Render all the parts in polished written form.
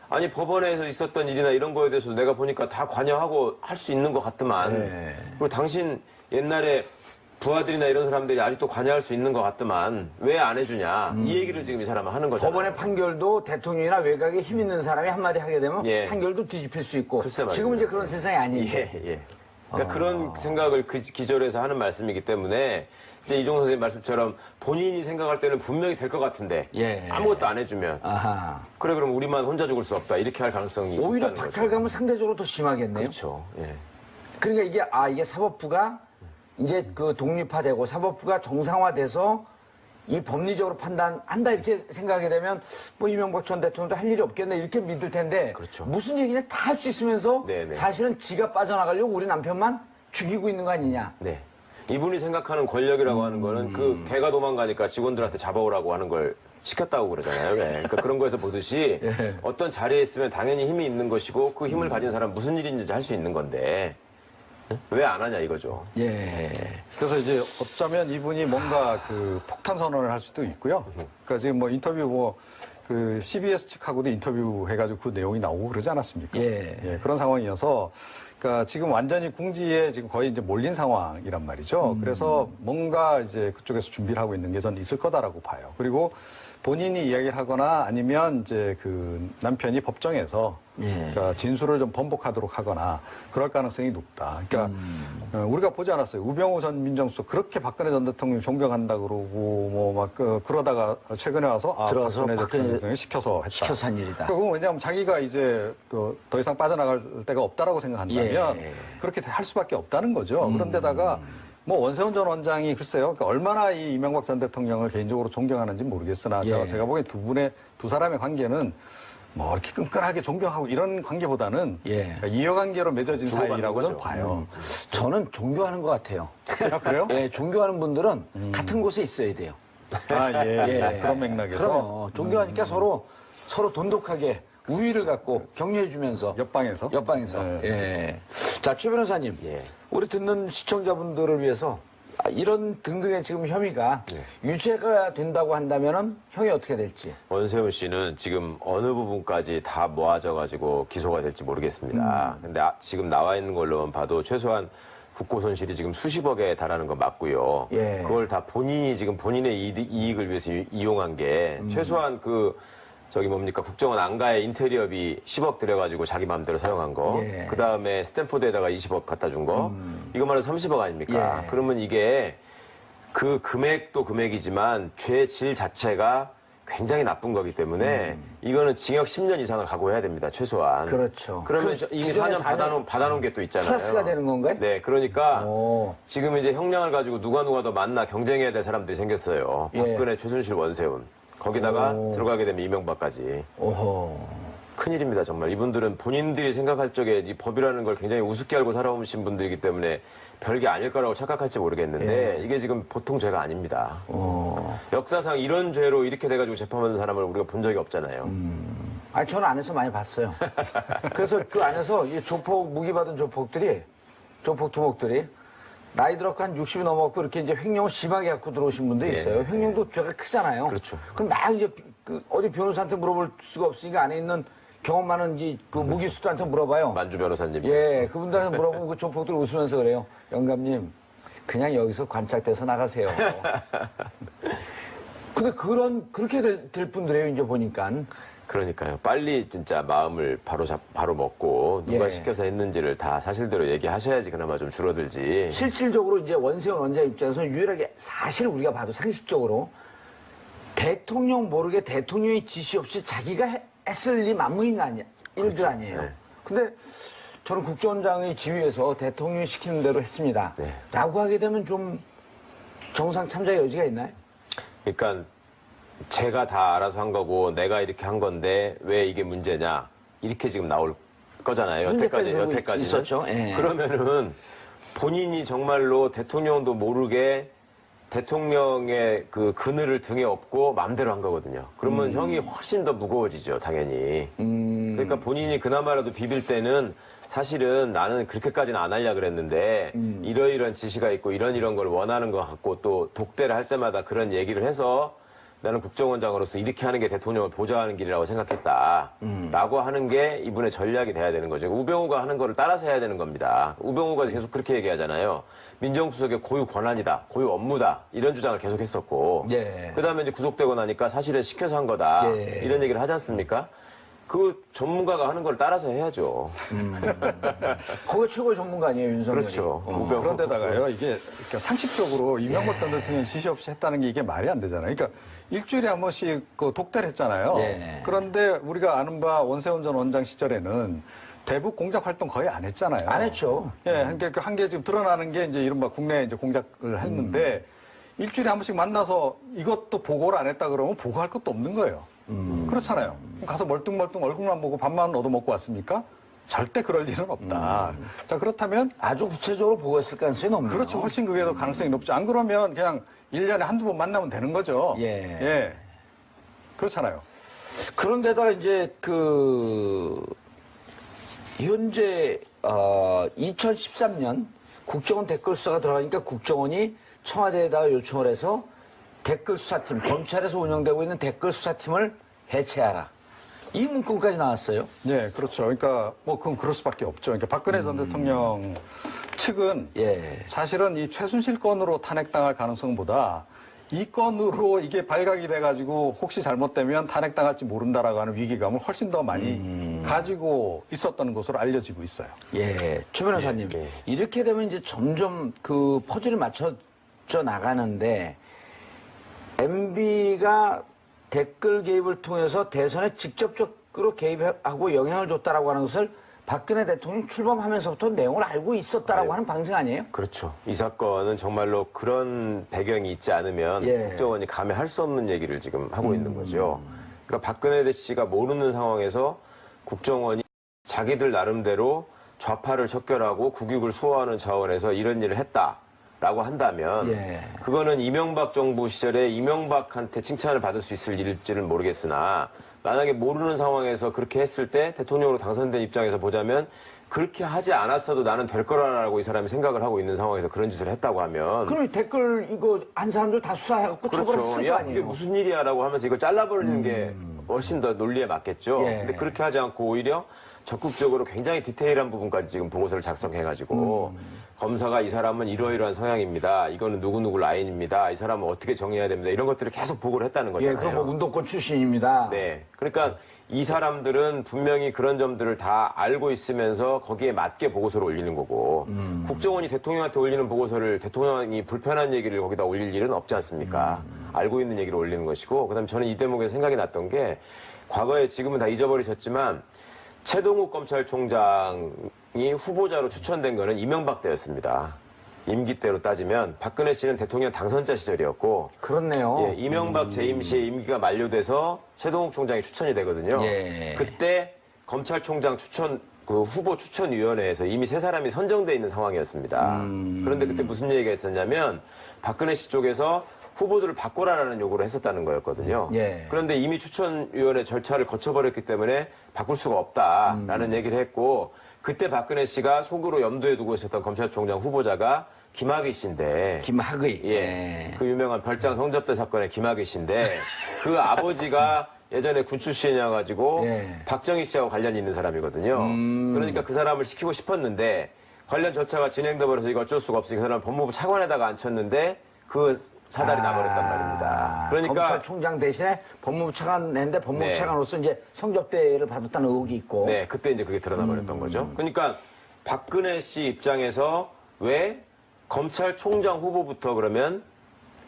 아니 법원에서 있었던 일이나 이런 거에 대해서 내가 보니까 다 관여하고 할 수 있는 것 같더만. 네. 그리고 당신 옛날에 부하들이나 이런 사람들이 아직도 관여할 수 있는 것 같더만 왜 안 해주냐. 이 얘기를 지금 이 사람은 하는 거잖아요. 법원의 판결도 대통령이나 외곽에 힘 있는 사람이 한마디 하게 되면 예. 판결도 뒤집힐 수 있고 글쎄 말입니다. 지금은 이제 그런 세상이 아니에요. 예. 그러니까 그런 생각을 그 기절해서 하는 말씀이기 때문에 이제 이종석 선생님 말씀처럼 본인이 생각할 때는 분명히 될 것 같은데 예. 아무것도 안 해주면 아하. 그래 그럼 우리만 혼자 죽을 수 없다 이렇게 할 가능성이 오히려 있다는 거죠. 박탈감은 상대적으로 더 심하겠네요. 그렇죠. 예. 그러니까 이게 사법부가 이제 그 독립화되고 사법부가 정상화돼서 이 법리적으로 판단한다 이렇게 생각하게 되면 뭐 이명박 전 대통령도 할 일이 없겠네 이렇게 믿을 텐데 그렇죠. 무슨 얘기냐 다 할 수 있으면서 네네. 사실은 지가 빠져나가려고 우리 남편만 죽이고 있는 거 아니냐. 네. 이분이 생각하는 권력이라고 하는 거는 그 개가 도망가니까 직원들한테 잡아오라고 하는 걸 시켰다고 그러잖아요. 왜? 그러니까 그런 거에서 보듯이 예. 어떤 자리에 있으면 당연히 힘이 있는 것이고 그 힘을 가진 사람은 무슨 일인지 할 수 있는 건데 왜 안 하냐 이거죠. 예. 그래서 이제 어쩌면 이분이 뭔가 그 폭탄 선언을 할 수도 있고요. 그러니까 지금 뭐 인터뷰 그 CBS 측하고도 인터뷰 해가지고 그 내용이 나오고 그러지 않았습니까? 예. 그런 상황이어서 그러니까 지금 완전히 궁지에 지금 거의 이제 몰린 상황이란 말이죠. 그래서 뭔가 이제 그쪽에서 준비를 하고 있는 게 저는 있을 거다라고 봐요. 그리고 본인이 이야기를 하거나 아니면 이제 그 남편이 법정에서 예. 그러니까 진술을 좀 번복하도록 하거나 그럴 가능성이 높다. 그러니까 우리가 보지 않았어요. 우병우 전 민정수석 그렇게 박근혜 전 대통령 존경한다 그러고 뭐 막 그러다가 최근에 와서 들어와서 박근혜 박근혜 대통령이 시켜서 했다. 시켜서 한 일이다. 그건 왜냐하면 자기가 이제 더 이상 빠져나갈 데가 없다라고 생각한다면 예. 그렇게 할 수밖에 없다는 거죠. 그런데다가 뭐 원세훈 전 원장이 글쎄요. 그러니까 얼마나 이 이명박 전 대통령을 개인적으로 존경하는지 모르겠으나 예. 제가 보기엔 두 사람의 관계는 뭐 이렇게 끈끈하게 존경하고 이런 관계보다는 예. 그러니까 이해관계로 맺어진 주고받는 사이라고 저는 거죠. 봐요. 저는 종교하는 것 같아요. 아, 그래요? 예, 종교하는 분들은 같은 곳에 있어야 돼요. 아, 예. 예. 그런 맥락에서 그럼요. 종교하니까 서로 돈독하게 우위를 갖고 격려해주면서 옆방에서 예. 자, 최 변호사님. 예. 우리 듣는 시청자분들을 위해서 이런 등등의 지금 혐의가 예. 유죄가 된다고 한다면은 형이 어떻게 될지. 원세훈 씨는 지금 어느 부분까지 다 모아져가지고 기소가 될지 모르겠습니다. 근데 지금 나와 있는 걸로만 봐도 최소한 국고 손실이 지금 수십억에 달하는 건 맞고요. 예. 그걸 다 본인이 지금 본인의 이익을 위해서 이용한 게 최소한 국정원 안가의 인테리어비 10억 들여가지고 자기 마음대로 사용한 거. 예. 그 다음에 스탠포드에다가 20억 갖다 준 거. 이것만 해도 30억 아닙니까? 예. 그러면 이게 그 금액도 금액이지만 죄 질 자체가 굉장히 나쁜 거기 때문에 이거는 징역 10년 이상을 각오해야 됩니다. 최소한. 그렇죠. 그러면 그 이미 기존에 4년 받아놓은 게 또 있잖아요. 플러스가 되는 건가요? 네, 그러니까 오. 지금 이제 형량을 가지고 누가 더 만나 경쟁해야 될 사람들이 생겼어요. 예. 박근혜, 최순실, 원세훈. 거기다가 오. 들어가게 되면 이명박까지. 오호. 큰일입니다, 정말. 이분들은 본인들이 생각할 적에 이 법이라는 걸 굉장히 우습게 알고 살아오신 분들이기 때문에 별게 아닐 거라고 착각할지 모르겠는데 이게 지금 보통 죄가 아닙니다. 역사상 이런 죄로 이렇게 돼가지고 재판받는 사람을 우리가 본 적이 없잖아요. 아니, 저는 안에서 많이 봤어요. 그래서 그 안에서 이 무기 받은 조폭들이 나이 들어서 한 60이 넘었고 이렇게 이제 횡령을 심하게 갖고 들어오신 분도 있어요. 횡령도 죄가 크잖아요. 그렇죠. 그럼 막 이제 어디 변호사한테 물어볼 수가 없으니까 안에 있는 경험 많은 그 무기수들한테 물어봐요. 만주 변호사님. 예, 그분들한테 물어보면 그 조폭들 웃으면서 그래요. 영감님, 그냥 여기서 관짝대서 나가세요. 근데 그렇게 될 분들이에요, 이제 보니까. 그러니까요. 빨리 진짜 마음을 바로 먹고 누가 예. 시켜서 했는지를 다 사실대로 얘기하셔야지 그나마 좀 줄어들지. 실질적으로 이제 원세훈 원장 입장에서는 유일하게 사실 우리가 봐도 상식적으로 대통령 모르게 대통령의 지시 없이 자기가 했을 일 만무인 일들 아니에요. 네. 근데 저는 국정원장의 지휘에서 대통령이 시키는 대로 했습니다. 네. 라고 하게 되면 좀 정상 참작의 여지가 있나요? 그러니까 제가 다 알아서 한 거고 내가 이렇게 한 건데 왜 이게 문제냐 이렇게 지금 나올 거잖아요. 여태까지 있었죠. 예. 그러면은 본인이 정말로 대통령도 모르게 대통령의 그 그늘을 등에 업고 마음대로 한 거거든요. 그러면 형이 훨씬 더 무거워지죠, 당연히. 그러니까 본인이 그나마라도 비빌 때는 사실은 나는 그렇게까지는 안 하려고 그랬는데 이러이러한 지시가 있고 이런 걸 원하는 것 같고 또 독대를 할 때마다 그런 얘기를 해서 나는 국정원장으로서 이렇게 하는 게 대통령을 보좌하는 길이라고 생각했다. 라고 하는 게 이분의 전략이 돼야 되는 거죠. 우병우가 하는 거를 따라서 해야 되는 겁니다. 우병우가 계속 그렇게 얘기하잖아요. 민정수석의 고유 권한이다. 고유 업무다. 이런 주장을 계속 했었고. 예. 그 다음에 이제 구속되고 나니까 사실은 시켜서 한 거다. 예. 이런 얘기를 하지 않습니까? 그 전문가가 하는 걸 따라서 해야죠. 거기 최고의 전문가 아니에요, 윤석열이? 그렇죠. 뭐 그런데다가요, 이게 그러니까 상식적으로 이명박 전 대통령 지시 없이 했다는 게 이게 말이 안 되잖아요. 그러니까 일주일에 한 번씩 그 독대를 했잖아요. 예. 그런데 우리가 아는 바 원세훈 전 원장 시절에는 대북 공작 활동 거의 안 했잖아요. 안 했죠. 예, 한 게 지금 드러나는 게 이제 이른바 국내 이제 공작을 했는데 일주일에 한 번씩 만나서 이것도 보고를 안 했다 그러면 보고할 것도 없는 거예요. 그렇잖아요. 그럼 가서 멀뚱멀뚱 얼굴만 보고 밥만 얻어먹고 왔습니까? 절대 그럴 일은 없다. 자, 그렇다면 아주 구체적으로 보고했을 가능성이 높네요. 그렇죠. 훨씬 그게 더 가능성이 높죠. 안 그러면 그냥 1년에 한두 번 만나면 되는 거죠. 예. 그렇잖아요. 그런데다 이제 현재 2013년 국정원 댓글 수사가 들어가니까 국정원이 청와대에다가 요청을 해서 댓글 수사팀, 검찰에서 운영되고 있는 댓글 수사팀을 해체하라. 이 문건까지 나왔어요. 예, 그렇죠. 그러니까 뭐 그건 그럴 수밖에 없죠. 그러니까 박근혜 전 대통령 측은 예. 사실은 이 최순실 건으로 탄핵당할 가능성보다 이 건으로 이게 발각이 돼가지고 혹시 잘못되면 탄핵당할지 모른다라고 하는 위기감을 훨씬 더 많이 가지고 있었던 것으로 알려지고 있어요. 예. 최 변호사님. 예. 이렇게 되면 이제 점점 그 퍼즐이 맞춰져 나가는데 MB가 댓글 개입을 통해서 대선에 직접적으로 개입하고 영향을 줬다라고 하는 것을 박근혜 대통령 출범하면서부터 내용을 알고 있었다라고 하는 방식 아니에요? 그렇죠. 이 사건은 정말로 그런 배경이 있지 않으면 예. 국정원이 감히 할 수 없는 얘기를 지금 하고 있는 거죠. 그러니까 박근혜 씨가 모르는 상황에서 국정원이 자기들 나름대로 좌파를 척결하고 국익을 수호하는 차원에서 이런 일을 했다라고 한다면 예. 그거는 이명박 정부 시절에 이명박한테 칭찬을 받을 수 있을 일일지는 모르겠으나 만약에 모르는 상황에서 그렇게 했을 때 대통령으로 당선된 입장에서 보자면 그렇게 하지 않았어도 나는 될 거라고 이 사람이 생각을 하고 있는 상황에서 그런 짓을 했다고 하면 그럼 이 댓글 이거 한 사람들 다 수사해갖고 처벌했을 그렇죠. 거 야, 아니에요? 이게 무슨 일이야라고 하면서 이걸 잘라버리는 게 훨씬 더 논리에 맞겠죠. 예. 근데 그렇게 하지 않고 오히려 적극적으로 굉장히 디테일한 부분까지 지금 보고서를 작성해가지고 검사가 이 사람은 이러이러한 성향입니다. 이거는 누구누구 라인입니다. 이 사람은 어떻게 정리해야 됩니다. 이런 것들을 계속 보고를 했다는 예, 거잖아요. 그럼 뭐 운동권 출신입니다. 네. 그러니까 이 사람들은 분명히 그런 점들을 다 알고 있으면서 거기에 맞게 보고서를 올리는 거고 국정원이 대통령한테 올리는 보고서를 대통령이 불편한 얘기를 거기다 올릴 일은 없지 않습니까? 알고 있는 얘기를 올리는 것이고 그다음에 저는 이 대목에서 생각이 났던 게 과거에 지금은 다 잊어버리셨지만 최동욱 검찰총장이 후보자로 추천된 거는 이명박 때였습니다. 임기 때로 따지면 박근혜 씨는 대통령 당선자 시절이었고 그렇네요. 예, 이명박 재임 시에 임기가 만료돼서 최동욱 총장이 추천이 되거든요. 예. 그때 검찰총장 추천 그 후보 추천위원회에서 이미 세 사람이 선정돼 있는 상황이었습니다. 그런데 그때 무슨 얘기가 있었냐면 박근혜 씨 쪽에서 후보들을 바꿔라라는 요구를 했었다는 거였거든요. 예. 그런데 이미 추천위원회 절차를 거쳐버렸기 때문에 바꿀 수가 없다라는 얘기를 했고 그때 박근혜 씨가 속으로 염두에 두고 있었던 검찰총장 후보자가 김학의 씨인데 김학의. 예. 그 유명한 별장 성접대 사건의 김학의 씨인데 그 아버지가 예전에 군 출신이어가지고 예. 박정희 씨하고 관련이 있는 사람이거든요. 그러니까 그 사람을 시키고 싶었는데 관련 절차가 진행돼 버려서 이거 어쩔 수가 없으니 그 사람 법무부 차관에다가 앉혔는데 그 사달이 나버렸단 말입니다. 그러니까 검찰총장 대신에 법무부 차관 냈는데 법무부 네. 차관으로서 이제 성접대를 받았다는 의혹이 있고. 네, 그때 이제 그게 드러나 버렸던 거죠. 그러니까 박근혜 씨 입장에서 왜 검찰총장 후보부터 그러면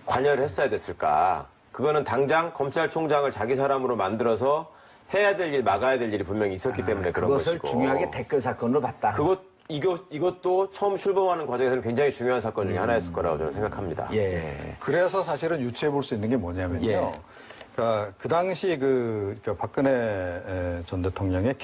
관여를 했어야 됐을까? 그거는 당장 검찰총장을 자기 사람으로 만들어서 해야 될 일, 막아야 될 일이 분명히 있었기 때문에 그런 그것을 것이고. 중요하게 댓글 사건으로 봤다. 이것도 처음 출범하는 과정에서는 굉장히 중요한 사건 중에 하나였을 거라고 저는 생각합니다. 예. 그래서 사실은 유추해 볼 수 있는 게 뭐냐면요. 예. 그러니까 그 당시 그러니까 박근혜 전 대통령의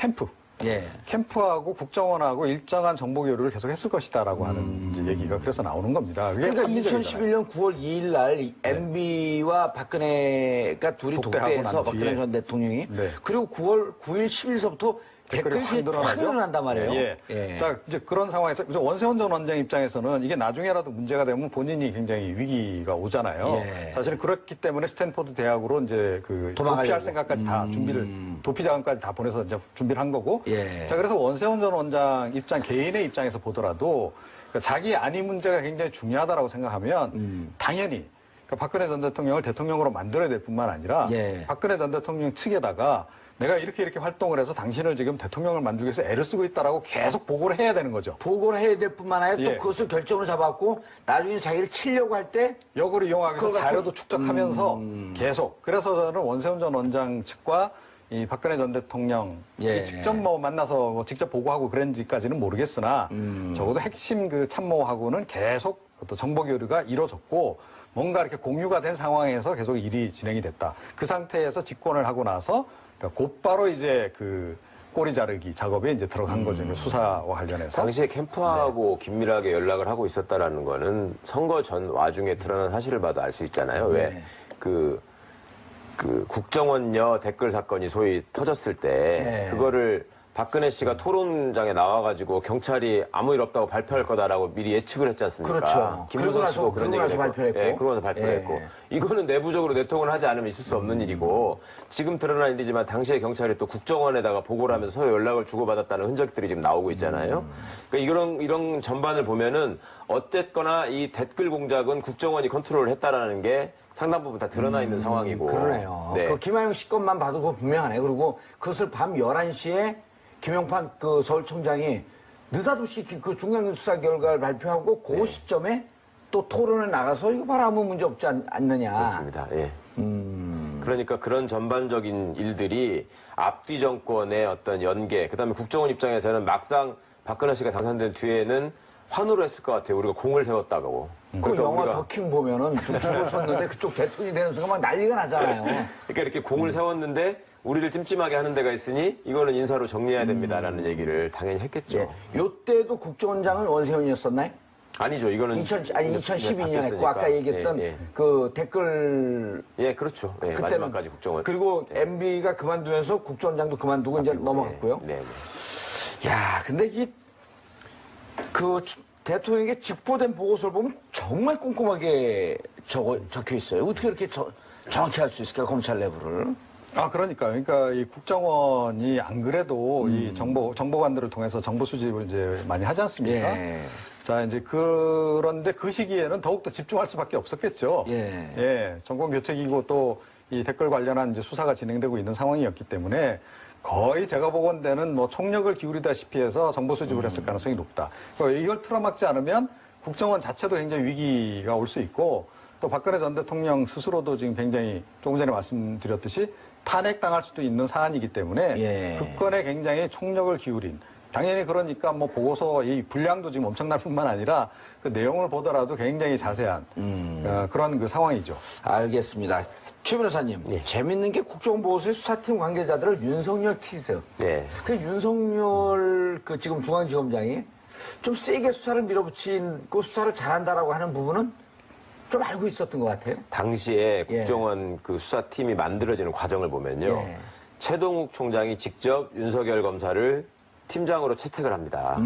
예. 캠프하고 국정원하고 일정한 정보 교류를 계속했을 것이다라고 하는 이제 얘기가 그래서 나오는 겁니다. 그게 그러니까 합리적이잖아요. 2011년 9월 2일 날 MB와 박근혜가 둘이 독대하고 독대해서 난 뒤에. 박근혜 전 대통령이 네. 그리고 9월 9일 10일서부터 댓글이 확 늘어나죠. 늘어난단 말이에요. 예. 예. 자, 이제 그런 상황에서 원세훈 전 원장 입장에서는 이게 나중에라도 문제가 되면 본인이 굉장히 위기가 오잖아요. 예. 사실 그렇기 때문에 스탠포드 대학으로 이제 그 도망가려고. 도피할 생각까지 다 준비를 도피 자금까지 다 보내서 이제 준비를 한 거고. 예. 자, 그래서 원세훈 전 원장 개인의 입장에서 보더라도 그러니까 자기 안위 문제가 굉장히 중요하다라고 생각하면 당연히 그러니까 박근혜 전 대통령을 대통령으로 만들어야 될 뿐만 아니라 예. 박근혜 전 대통령 측에다가 내가 이렇게 활동을 해서 당신을 지금 대통령을 만들기 위해서 애를 쓰고 있다라고 계속 보고를 해야 되는 거죠. 보고를 해야 될 뿐만 아니라 예. 또 그것을 결정을 잡았고 나중에 자기를 치려고 할 때 역으로 이용하기 위해서 그거 자료도 축적하면서 계속. 그래서 저는 원세훈 전 원장 측과 이 박근혜 전 대통령이 예. 직접 만나서 직접 보고하고 그랬는지까지는 모르겠으나 적어도 핵심 그 참모하고는 계속 어떤 정보 교류가 이루어졌고 뭔가 이렇게 공유가 된 상황에서 계속 일이 진행이 됐다. 그 상태에서 집권을 하고 나서 그러니까 곧바로 이제 그 꼬리 자르기 작업에 이제 들어간 거죠. 수사와 관련해서. 당시에 캠프하고 긴밀하게 연락을 하고 있었다라는 거는 선거 전 와중에 드러난 사실을 봐도 알 수 있잖아요. 왜? 그 국정원녀 댓글 사건이 소위 터졌을 때 그거를 박근혜 씨가 토론장에 나와가지고 경찰이 아무 일 없다고 발표할 거다라고 미리 예측을 했지 않습니까? 그렇죠. 김무성 씨도 그런 그러고 나서 얘기를 했고. 발표를 했고. 예, 그러고 나서 발표를 예. 했고. 이거는 내부적으로 내통을 하지 않으면 있을 수 없는 일이고 지금 드러난 일이지만 당시에 경찰이 또 국정원에다가 보고를 하면서 서로 연락을 주고받았다는 흔적들이 지금 나오고 있잖아요. 그러니까 이런 전반을 보면은 어쨌거나 이 댓글 공작은 국정원이 컨트롤을 했다라는 게 상당 부분 다 드러나 있는 상황이고. 그러네요. 네. 그 김하영 씨 것만 봐도 그거 분명하네. 그리고 그것을 밤 11시에 김용판 그 서울청장이 느닷없이 그 중앙 수사 결과를 발표하고 그 시점에 또 토론에 나가서 이거 봐라 아무 문제 없지 않느냐. 그렇습니다. 예. 그러니까 그런 전반적인 일들이 앞뒤 정권의 어떤 연계, 그다음에 국정원 입장에서는 막상 박근혜 씨가 당선된 뒤에는 환호를 했을 것 같아요. 우리가 공을 세웠다고. 그 영화 더킹 보면은 줄을 섰는데 그쪽 대통령이 되는 순간 막 난리가 나잖아요. 그러니까 이렇게 공을 세웠는데 우리를 찜찜하게 하는 데가 있으니 이거는 인사로 정리해야 됩니다라는 얘기를 당연히 했겠죠. 예. 요때도 국정원장은 원세훈이었었나요? 아니죠. 이거는 2012년에 했고 바뀌었으니까. 아까 얘기했던 예, 예. 그 댓글 예, 그렇죠. 예, 마지막까지 국정원. 그리고 MB가 그만두면서 국정원장도 그만두고 이제 넘어갔고요. 네, 네. 야, 근데 그 대통령에게 직보된 보고서를 보면 정말 꼼꼼하게 적혀 있어요. 어떻게 이렇게 정확히 할 수 있을까, 검찰 내부를? 그러니까 이 국정원이 안 그래도 이 정보관들을 통해서 정보 수집을 이제 많이 하지 않습니까? 예. 자, 이제 그런데 그 시기에는 더욱더 집중할 수밖에 없었겠죠. 예. 정권 교체기고 또 이 댓글 관련한 이제 수사가 진행되고 있는 상황이었기 때문에 거의 제가 보건대는 뭐 총력을 기울이다시피 해서 정보 수집을 했을 가능성이 높다. 그러니까 이걸 틀어막지 않으면 국정원 자체도 굉장히 위기가 올 수 있고 또 박근혜 전 대통령 스스로도 지금 굉장히 조금 전에 말씀드렸듯이 탄핵당할 수도 있는 사안이기 때문에 예. 국권에 굉장히 총력을 기울인 당연히 그러니까 뭐 보고서 이 분량도 지금 엄청날 뿐만 아니라 그 내용을 보더라도 굉장히 자세한 그런 그 상황이죠. 알겠습니다. 최 변호사님, 재밌는 게 국정보고서의 수사팀 관계자들을 윤석열 키즈. 네. 그 윤석열 그 지금 중앙지검장이 좀 세게 수사를 밀어붙이고 수사를 잘한다라고 하는 부분은 좀 알고 있었던 것 같아요. 당시에 국정원 그 수사팀이 만들어지는 과정을 보면요. 예. 최동욱 총장이 직접 윤석열 검사를 팀장으로 채택을 합니다.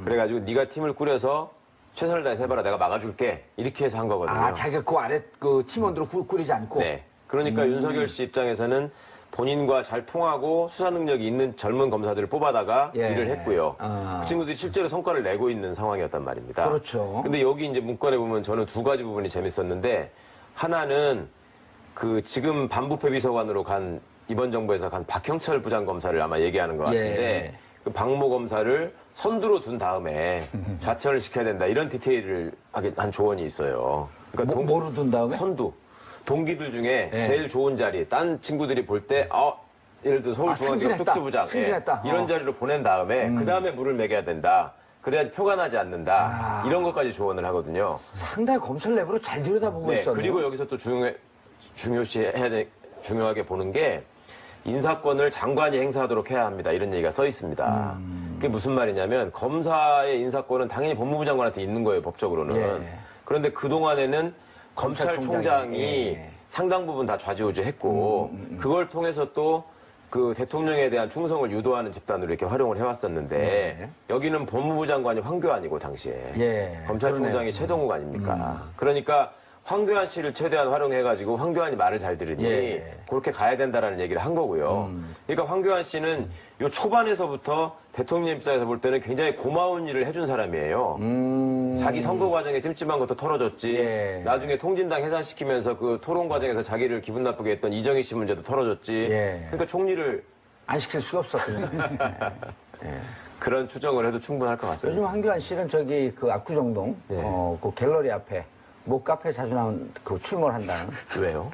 그래가지고 네가 팀을 꾸려서 최선을 다해서 해봐라. 내가 막아줄게. 이렇게 해서 한 거거든요. 아, 자기가 그 아래 그 팀원들을 꾸리지 않고. 네. 그러니까 윤석열 씨 입장에서는 본인과 잘 통하고 수사 능력이 있는 젊은 검사들을 뽑아다가 예. 일을 했고요. 아. 그 친구들이 실제로 성과를 내고 있는 상황이었단 말입니다. 그렇죠. 근데 여기 이제 문건에 보면 저는 두 가지 부분이 재밌었는데 하나는 그 지금 반부패 비서관으로 간 이번 정부에서 간 박형철 부장검사를 아마 얘기하는 것 같은데 그 박모 검사를 선두로 둔 다음에 좌천을 시켜야 된다. 이런 디테일을 한 조언이 있어요. 그러니까 뭐로 둔 다음에? 선두. 동기들 중에 제일 좋은 자리, 딴 친구들이 볼 때, 예를 들어 서울중앙지검 승진했다. 특수부장. 승진했다. 이런 자리로 보낸 다음에, 그 다음에 물을 매겨야 된다. 그래야지 표가 나지 않는다. 이런 것까지 조언을 하거든요. 상당히 검찰 내부로 잘 들여다보고 네, 있었네요. 그리고 여기서 또 중요하게 보는 게, 인사권을 장관이 행사하도록 해야 합니다. 이런 얘기가 써 있습니다. 그게 무슨 말이냐면, 검사의 인사권은 당연히 법무부 장관한테 있는 거예요, 법적으로는. 그런데 그동안에는 검찰총장이 상당 부분 다 좌지우지했고 그걸 통해서 또 그 대통령에 대한 충성을 유도하는 집단으로 이렇게 활용을 해왔었는데 네. 여기는 법무부 장관이 황교안이고 당시에 예, 검찰총장이 그러네요. 최동욱 아닙니까? 그러니까 황교안 씨를 최대한 활용해가지고 황교안이 말을 잘 들으니 예. 그렇게 가야 된다라는 얘기를 한 거고요. 그러니까 황교안 씨는 요 초반에서부터 대통령 입장에서 볼 때는 굉장히 고마운 일을 해준 사람이에요. 자기 선거 과정에 찜찜한 것도 털어줬지. 예. 나중에 통진당 해산시키면서 그 토론 과정에서 자기를 기분 나쁘게 했던 이정희 씨 문제도 털어줬지. 예. 그러니까 총리를 안 시킬 수가 없었군요. 그런 추정을 해도 충분할 것 같습니다. 요즘 황교안 씨는 저기 그 압구정동 네. 그 갤러리 앞에 모 카페 자주 나온 그 출몰 한다는 왜요?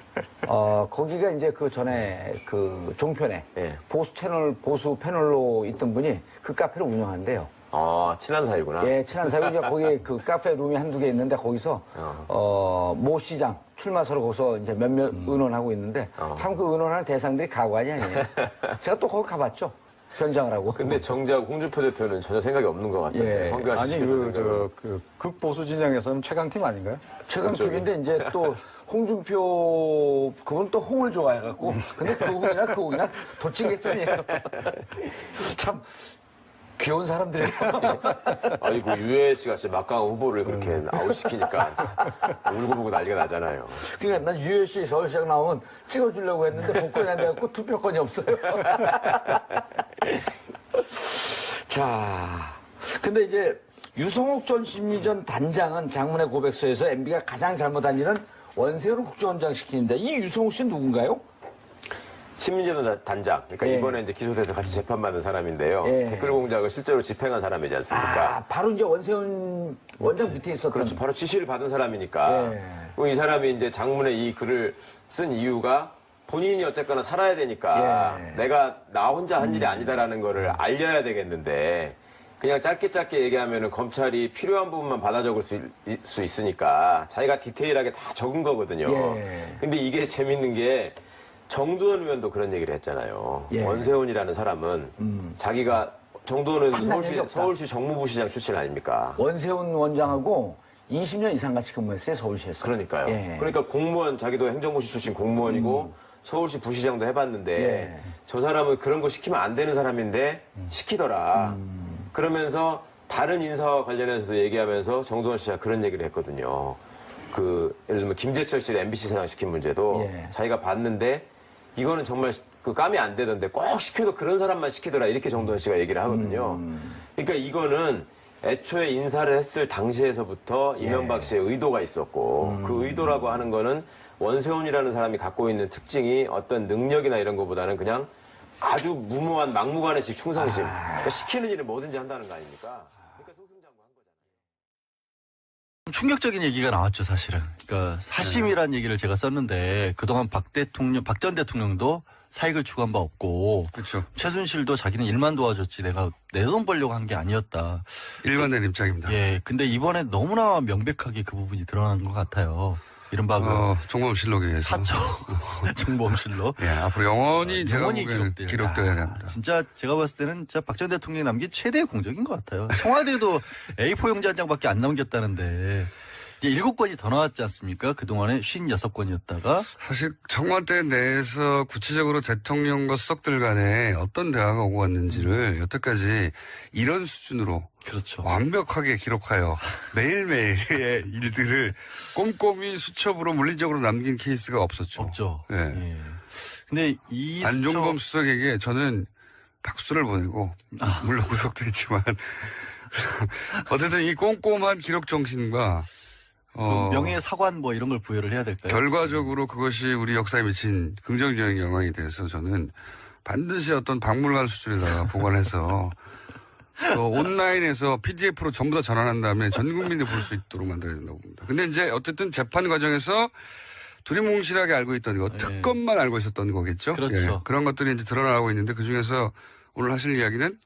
거기가 이제 그 전에 그 종편에 예. 보수 패널로 있던 분이 그 카페를 운영한대요. 아, 친한 사이구나. 예, 친한 사이 이제 거기 그 카페 룸이 한두 개 있는데 거기서 모 시장 출마서로 거기서 이제 몇몇 의논하고 있는데 참 그 의논하는 대상들이 가관이 아니에요. 제가 또 거기 가봤죠. 현장을 하고. 근데 정작 홍준표 대표는 전혀 생각이 없는 것 같은데. 예. 황교안 씨 아니, 시켜줄 생각은. 그 극보수 진영에서는 최강팀 아닌가요? 최강팀인데 이제 또 홍준표 그분 또 홍을 좋아해갖고 근데 그 홍이나 도찐개찐이에요. 참 귀여운 사람들이에요. 아이고, 유해 씨가 진짜 막강한 후보를 그렇게 아웃시키니까 울고불고 난리가 나잖아요. 그러니까 난 유해 씨 서울시장 나오면 찍어주려고 했는데 복권이 안 돼갖고 투표권이 없어요. 자, 근데 이제 유성옥 전 심리전 단장은 장문의 고백서에서 MB가 가장 잘못한 일은 원세훈 국정원장 시키는데 이 유성옥 씨는 누군가요? 신민재도 단장. 그러니까 예. 이번에 이제 기소돼서 같이 재판받는 사람인데요. 예. 댓글 공작을 실제로 집행한 사람이지 않습니까? 아, 바로 이제 원세훈 원장 밑에 있었던. 그렇죠. 바로 지시를 받은 사람이니까. 예. 그리고 이 사람이 이제 장문에 이 글을 쓴 이유가 본인이 어쨌거나 살아야 되니까 예. 내가 나 혼자 한 일이 아니다라는 거를 알려야 되겠는데 그냥 짧게 얘기하면은 검찰이 필요한 부분만 받아 적을 수 있으니까 자기가 디테일하게 다 적은 거거든요. 예. 근데 이게 재밌는 게 정두원 의원도 그런 얘기를 했잖아요. 예. 원세훈이라는 사람은 자기가 정두원 의원도 판단력이 없다. 서울시 정무부시장 출신 아닙니까? 원세훈 원장하고 20년 이상 같이 근무했어요, 서울시에서. 그러니까요. 예. 그러니까 공무원, 자기도 행정고시 출신 공무원이고 서울시 부시장도 해봤는데 예. 저 사람은 그런 거 시키면 안 되는 사람인데 시키더라. 그러면서 다른 인사와 관련해서도 얘기하면서 정두원 씨가 그런 얘기를 했거든요. 예를 들면 김재철 씨를 MBC 사장 시킨 문제도 예. 자기가 봤는데 이거는 정말 그 감이 안 되던데 꼭 시켜도 그런 사람만 시키더라. 이렇게 정두원 씨가 얘기를 하거든요. 그러니까 이거는 애초에 인사를 했을 당시에서부터 이명박 씨의 의도가 있었고 그 의도라고 하는 거는 원세훈이라는 사람이 갖고 있는 특징이 어떤 능력이나 이런 것보다는 그냥 아주 무모한 막무가내식 충성심. 그러니까 시키는 일을 뭐든지 한다는 거 아닙니까? 그러니까 승승장구한 거잖아요. 충격적인 얘기가 나왔죠, 사실은. 그러니까 사심이라는 얘기를 제가 썼는데 그동안 박 전 대통령도 사익을 추구한 바 없고 그렇죠. 최순실도 자기는 일만 도와줬지 내가 내 돈 벌려고 한 게 아니었다. 일관된 입장입니다. 예, 근데 이번에 너무나 명백하게 그 부분이 드러난 것 같아요. 이른바 그 종범실록에 의해서. 사적 정보실로. 예, 앞으로 영원히 제가 영원히 보기에는 기록돼야 됩니다. 진짜 제가 봤을 때는 진짜 박 전 대통령이 남긴 최대의 공적인 것 같아요. 청와대도 A4 용지 한 장밖에 안 남겼다는데 이제 7건이 더 나왔지 않습니까? 그동안에 56건이었다가 사실 청와대 내에서 구체적으로 대통령과 수석들 간에 어떤 대화가 오고 갔는지를 여태까지 이런 수준으로 그렇죠. 완벽하게 기록하여 매일매일의 일들을 꼼꼼히 수첩으로 물리적으로 남긴 케이스가 없었죠. 없죠. 예. 예. 근데 이 안종범 수석에게 저는 박수를 보내고 물론 구속도 했지만 어쨌든 이 꼼꼼한 기록 정신과 그 명예 사관 뭐 이런 걸 부여를 해야 될까요? 결과적으로 그것이 우리 역사에 미친 긍정적인 영향이 돼서 저는 반드시 어떤 박물관 수준에다가 보관해서 또 온라인에서 PDF로 전부 다 전환한 다음에 전 국민이 볼 수 있도록 만들어야 된다고 봅니다. 근데 이제 어쨌든 재판 과정에서 두리뭉실하게 알고 있던 거, 특검만 알고 있었던 거겠죠? 그렇죠. 예, 그런 것들이 이제 드러나고 있는데 그 중에서 오늘 하실 이야기는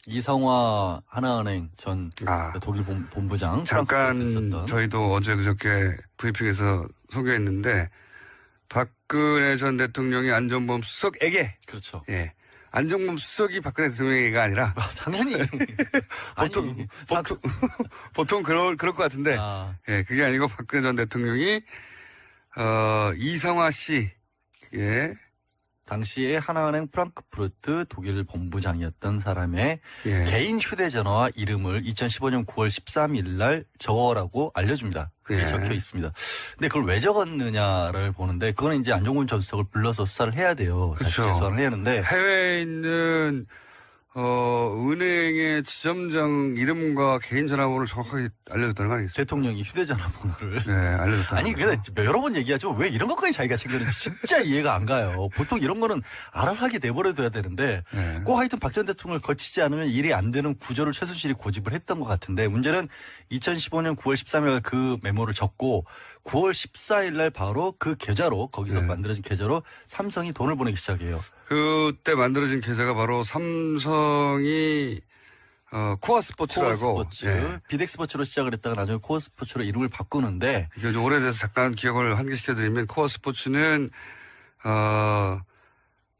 이상화 하나은행 전 독일 본부장 잠깐 했었던. 저희도 어제 그저께 브리핑에서 소개했는데 박근혜 전 대통령이 안종범 수석에게 그렇죠. 예. 안종범 수석이 박근혜 대통령에게가 아니라 당연히 보통 그럴 것 같은데 예, 그게 아니고 박근혜 전 대통령이 이상화 씨의 당시에 하나은행 프랑크푸르트 독일 본부장이었던 사람의 예. 개인 휴대전화와 이름을 2015년 9월 13일 날 적어라고 알려줍니다. 그게 예. 적혀 있습니다. 근데 그걸 왜 적었느냐를 보는데 그거는 이제 안종범 전 수석을 불러서 수사를 해야 돼요. 다시 그렇죠. 재수사를 해야 하는데 해외에 있는 은행의 지점장 이름과 개인 전화번호를 정확하게 알려줬다는 거 아니겠습니까? 대통령이 휴대전화 번호를 네, 알려줬다는 아니 거죠. 근데 여러 번 얘기하죠. 왜 이런 것까지 자기가 챙겼는지 진짜 이해가 안 가요. 보통 이런 거는 알아서 하게 내버려둬야 되는데 네. 꼭 하여튼 박 전 대통령을 거치지 않으면 일이 안 되는 구조를 최순실이 고집을 했던 것 같은데 문제는 2015년 9월 13일 그 메모를 적고 9월 14일 날 바로 그 계좌로 거기서 네. 만들어진 계좌로 삼성이 돈을 보내기 시작해요. 그때 만들어진 계좌가 바로 삼성이 코아 스포츠라고. 코어스포츠, 예. 비덱스포츠로 시작을 했다가 나중에 코어스포츠로 이름을 바꾸는데 이게 좀 오래돼서 잠깐 기억을 환기시켜드리면 코어 스포츠는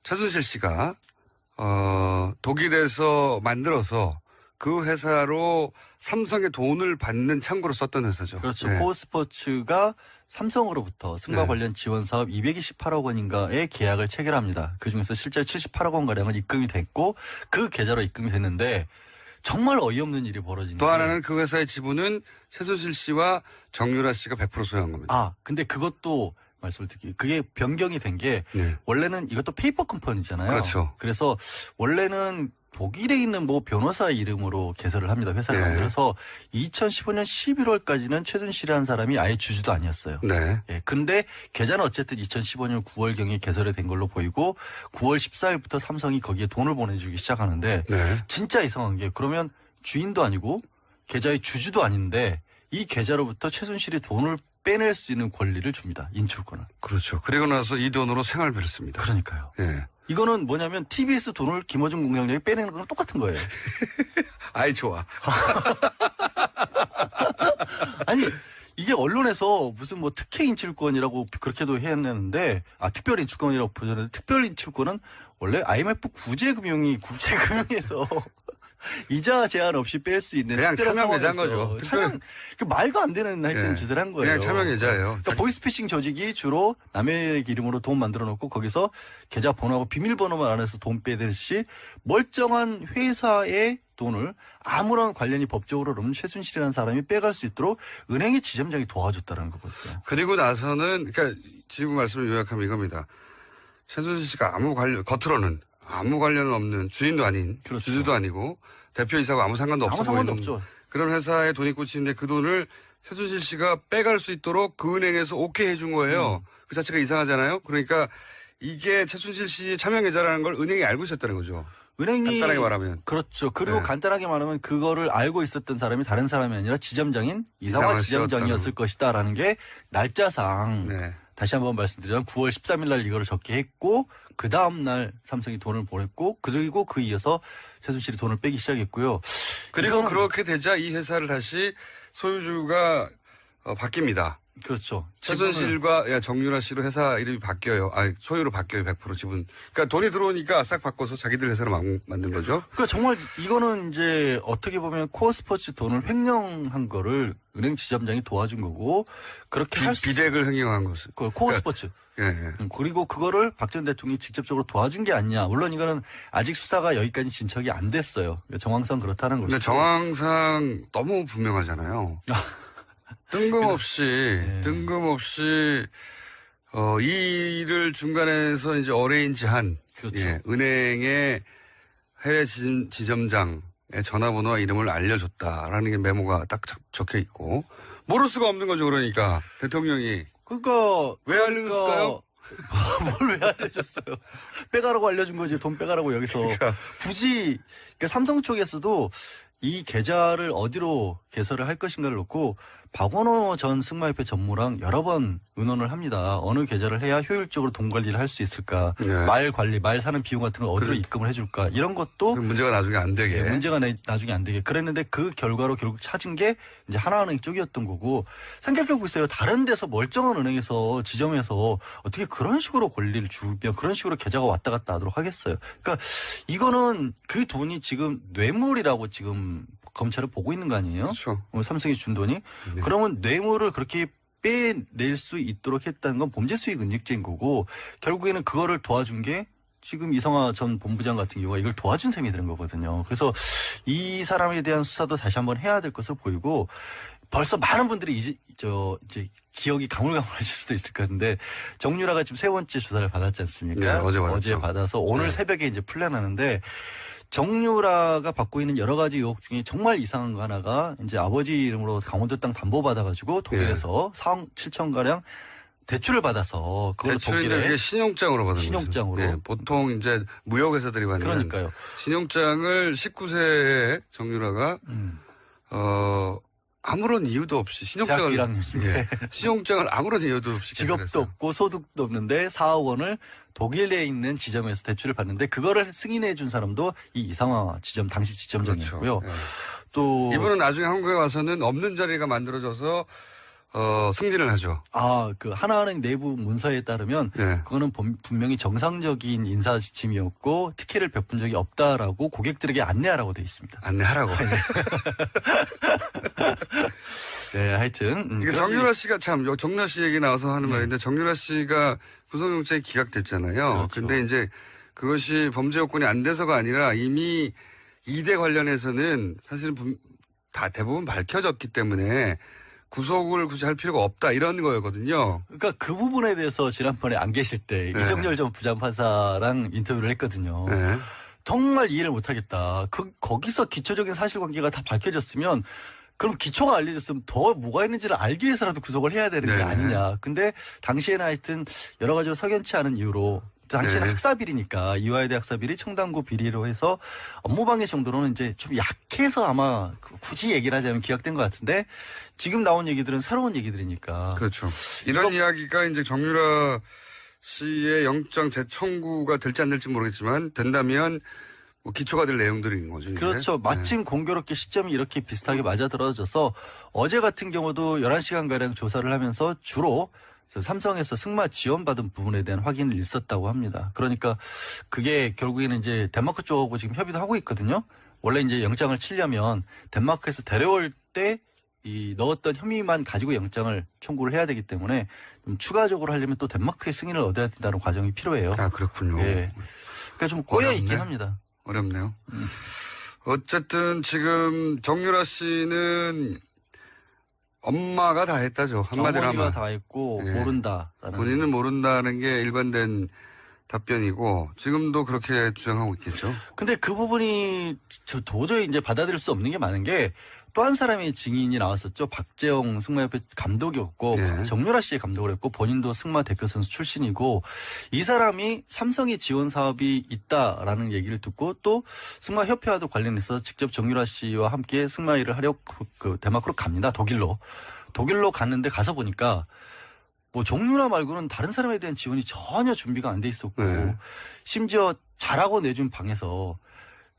최순실 씨가 독일에서 만들어서 그 회사로 삼성의 돈을 받는 창구로 썼던 회사죠. 그렇죠. 예. 코어스포츠가 삼성으로부터 승마 네. 관련 지원 사업 228억 원인가의 계약을 체결합니다. 그중에서 실제 78억 원 가량은 입금이 됐고 그 계좌로 입금이 됐는데 정말 어이없는 일이 벌어지는 또 게 하나는 그 회사의 지분은 최순실 씨와 정유라 씨가 100% 소유한 겁니다. 근데 그것도 말씀을 드릴게요. 그게 변경이 된 게 네. 원래는 이것도 페이퍼 컴퍼니잖아요. 그렇죠. 그래서 원래는 독일에 있는 뭐 변호사 이름으로 개설을 합니다. 회사를 네. 만들어서 2015년 11월까지는 최순실이라는 사람이 아예 주주도 아니었어요. 네. 예, 근데 계좌는 어쨌든 2015년 9월경에 개설이 된 걸로 보이고 9월 14일부터 삼성이 거기에 돈을 보내주기 시작하는데 네. 진짜 이상한 게 그러면 주인도 아니고 계좌의 주주도 아닌데 이 계좌로부터 최순실이 돈을 빼낼 수 있는 권리를 줍니다. 인출권을. 그렇죠. 그리고 나서 이 돈으로 생활비를 씁니다. 그러니까요. 예. 이거는 뭐냐면 TBS 돈을 김어준 공장장이 빼내는 거랑 똑같은 거예요. 아이, 좋아. 아니 이게 언론에서 무슨 뭐 특혜 인출권이라고 그렇게도 해냈는데 특별 인출권이라고 표현했는데 특별 인출권은 원래 IMF 구제금융이 국제금융에서 이자 제한 없이 뺄 수 있는 그냥 특별한 차명 계좌인 상황에서 거죠. 차명 그 말도 안 되는 하여튼 예. 짓을 한 거예요. 그냥 차명 계좌예요. 그러니까 보이스피싱 조직이 주로 남의 이름으로 돈 만들어 놓고 거기서 계좌 번호하고 비밀번호만 안에서 돈 빼듯이 멀쩡한 회사의 돈을 아무런 관련이 법적으로 없는 최순실이라는 사람이 빼갈 수 있도록 은행의 지점장이 도와줬다는 거거든요. 그리고 나서는, 그러니까 지금 말씀을 요약하면 이겁니다. 최순실 씨가 겉으로는 아무 관련 없는 주인도 아닌, 그렇죠. 주주도 아니고 대표이사하고 아무 상관도 없어 아무 상관도 보이는 없죠. 그런 회사에 돈이 꽂히는데 그 돈을 최순실 씨가 빼갈 수 있도록 그 은행에서 오케이 해준 거예요. 그 자체가 이상하잖아요. 그러니까 이게 최순실 씨의 차명 계좌라는 걸 은행이 알고 있었다는 거죠. 은행이 간단하게 말하면. 그렇죠. 그리고 네. 간단하게 말하면 그거를 알고 있었던 사람이 다른 사람이 아니라 지점장인 이상화 이상화 지점장이었을 씨였다는. 것이다라는 게 날짜상 네. 다시 한번 말씀드리면 9월 13일 날 이거를 적게 했고 그 다음 날 삼성이 돈을 보냈고 그리고 그 이어서 최순실이 돈을 빼기 시작했고요. 그리고 이거는- 그렇게 되자 이 회사를 다시 소유주가 바뀝니다. 그렇죠. 최순실과 정유라 씨로 회사 이름이 바뀌어요. 소유로 바뀌어요. 100% 지분. 그러니까 돈이 들어오니까 싹 바꿔서 자기들 회사로 만든 거죠. 그러니까 정말 이거는 이제 어떻게 보면 코어스포츠 돈을 횡령한 거를 은행 지점장이 도와준 거고 그렇게 할 수. 비덱을 횡령한 것을. 코어스포츠. 예, 예. 그리고 그거를 박 전 대통령이 직접적으로 도와준 게 아니냐. 물론 이거는 아직 수사가 여기까지 진척이 안 됐어요. 정황상 그렇다는 거죠. 근데 정황상 너무 분명하잖아요. 뜬금없이 이 일을 중간에서 이제 어레인지한 그렇죠. 예, 은행의 해외 지점장의 전화번호와 이름을 알려줬다라는 게 메모가 딱 적혀 있고 모를 수가 없는 거죠. 그러니까 대통령이 그러니까 왜 알려줬을까요? 뭘 왜 알려줬어요? 빼가라고 알려준 거지. 돈 빼가라고 여기서 굳이 그러니까 삼성 쪽에서도 이 계좌를 어디로 개설을 할 것인가를 놓고 박원호 전 승마협회 전무랑 여러 번 의논을 합니다. 어느 계좌를 해야 효율적으로 돈 관리를 할 수 있을까? 네. 말 관리, 말 사는 비용 같은 걸 어디로 입금을 해줄까? 이런 것도 문제가 나중에 안 되게. 문제가 나중에 안 되게 그랬는데 그 결과로 결국 찾은 게 이제 하나은행 쪽이었던 거고 생각해 보세요. 다른 데서 멀쩡한 은행에서 지점에서 어떻게 그런 식으로 권리를 주면 그런 식으로 계좌가 왔다 갔다 하도록 하겠어요. 그러니까 이거는 그 돈이 지금 뇌물이라고 지금 검찰을 보고 있는 거 아니에요? 그렇죠. 삼성이 준 돈이 그러면 뇌물을 그렇게 빼낼 수 있도록 했다는 건 범죄 수익 은닉죄인 거고 결국에는 그거를 도와준 게 지금 이성화 전 본부장 같은 경우가 이걸 도와준 셈이 되는 거거든요. 그래서 이 사람에 대한 수사도 다시 한번 해야 될 것으로 보이고 벌써 많은 분들이 이제 기억이 가물가물하실 수도 있을 것 같은데 정유라가 지금 세 번째 조사를 받았지 않습니까? 네, 어제 받았죠. 어제 받아서 오늘 네. 새벽에 이제 풀려나는데 정유라가 받고 있는 여러 가지 의혹 중에 정말 이상한 거 하나가 이제 아버지 이름으로 강원도 땅 담보 받아가지고 독일에서 4억 7천가량 대출을 받아서 그걸 대출인데 독일에 그게 신용장으로 받은 신용장으로. 거죠. 예, 보통 이제 무역회사들이 받는 그러니까요. 신용장을 19세에 정유라가 아무런 이유도 없이 대학교 신용장을 1학년인데 신용장을 아무런 이유도 없이 직업도 개설했어요. 없고 소득도 없는데 4억 원을 독일에 있는 지점에서 대출을 받는데 그거를 승인해 준 사람도 이 이상화 지점 당시 지점장이었고요. 그렇죠. 예. 또 이분은 나중에 한국에 와서는 없는 자리가 만들어져서 승진을 하죠. 그 하나은행 내부 문서에 따르면 예. 그거는 분명히 정상적인 인사 지침이었고 특혜를 베푼 적이 없다라고 고객들에게 안내하라고 돼 있습니다. 안내하라고. 네, 하여튼 이게 정유라 씨가 정유라 씨 얘기 나와서 하는 말인데 정유라 씨가 구속영장이 기각됐잖아요. 그렇죠. 근데 이제 그것이 범죄 요건이 안 돼서가 아니라 이미 2대 관련해서는 사실은 다 대부분 밝혀졌기 때문에 구속을 굳이 할 필요가 없다 이런 거였거든요. 그러니까 그 부분에 대해서 지난번에 안 계실 때 네. 이정열 전 부장판사랑 인터뷰를 했거든요. 네. 정말 이해를 못하겠다. 거기서 기초적인 사실관계가 다 밝혀졌으면 그럼 기초가 알려졌으면 더 뭐가 있는지를 알기 위해서라도 구속을 해야 되는 게 네. 아니냐. 근데 당시에는 하여튼 여러 가지로 석연치 않은 이유로 당시에는 네. 학사비리니까 이화여대 학사비리 청담고 비리로 해서 업무방해 정도로는 이제 좀 약해서 아마 굳이 얘기를 하자면 기각된 것 같은데 지금 나온 얘기들은 새로운 얘기들이니까. 그렇죠. 이런 이야기가 이제 정유라 씨의 영장 재청구가 될지 안 될지 모르겠지만 된다면 뭐 기초가 될 내용들인 거죠. 이게. 그렇죠. 마침 공교롭게 시점이 이렇게 비슷하게 맞아떨어져서 어제 같은 경우도 11시간가량 조사를 하면서 주로 삼성에서 승마 지원받은 부분에 대한 확인을 있었다고 합니다. 그러니까 그게 결국에는 이제 덴마크 쪽하고 지금 협의도 하고 있거든요. 원래 이제 영장을 치려면 덴마크에서 데려올 때 이 넣었던 혐의만 가지고 영장을 청구를 해야 되기 때문에 좀 추가적으로 하려면 또 덴마크의 승인을 얻어야 된다는 과정이 필요해요. 아, 그렇군요. 예. 그러니까 좀 꼬여 있긴 어렵네. 합니다. 어렵네요. 어쨌든 지금 정유라 씨는 엄마가 다 했다죠. 한마디로 어머니가 하면. 다 했고 예. 모른다라는. 본인은 모른다는 게 일관된 답변이고 지금도 그렇게 주장하고 있겠죠. 근데 그 부분이 도저히 이제 받아들일 수 없는 게 많은 게 또 한 사람의 증인이 나왔었죠. 박재영 승마협회 감독이었고 예. 정유라 씨의 감독을 했고 본인도 승마 대표 선수 출신이고 이 사람이 삼성의 지원 사업이 있다라는 얘기를 듣고 또 승마협회와도 관련해서 직접 정유라 씨와 함께 승마 일을 하려고 그 덴마크로 갑니다. 독일로 갔는데 가서 보니까 뭐 정유라 말고는 다른 사람에 대한 지원이 전혀 준비가 안 돼 있었고 네. 심지어 자라고 내준 방에서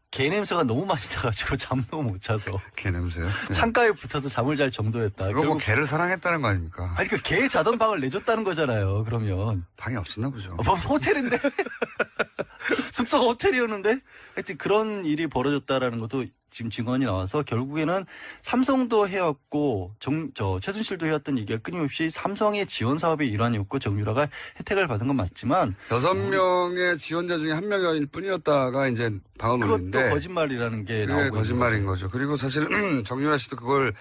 개 냄새가 너무 많이 나가지고 잠도 못 자서 개 냄새요. 네. 창가에 붙어서 잠을 잘 정도였다. 이거 뭐 개를 사랑했다는 거 아닙니까? 아니 그 개 자던 방을 내줬다는 거잖아요. 그러면 방이 없었나 보죠. 호텔인데 숙소가 호텔이었는데 하여튼 그런 일이 벌어졌다라는 것도 지금 증언이 나와서 결국에는 삼성도 해왔고 최순실도 해왔던 얘기가 끊임없이 삼성의 지원 사업의 일환이었고 정유라가 혜택을 받은 건 맞지만 6명의 지원자 중에 1명일 뿐이었다가 이제 방언 그것도 올린데 거짓말이라는 게 그게 나오고 거짓말인 거죠. 그리고 사실 정유라 씨도 그걸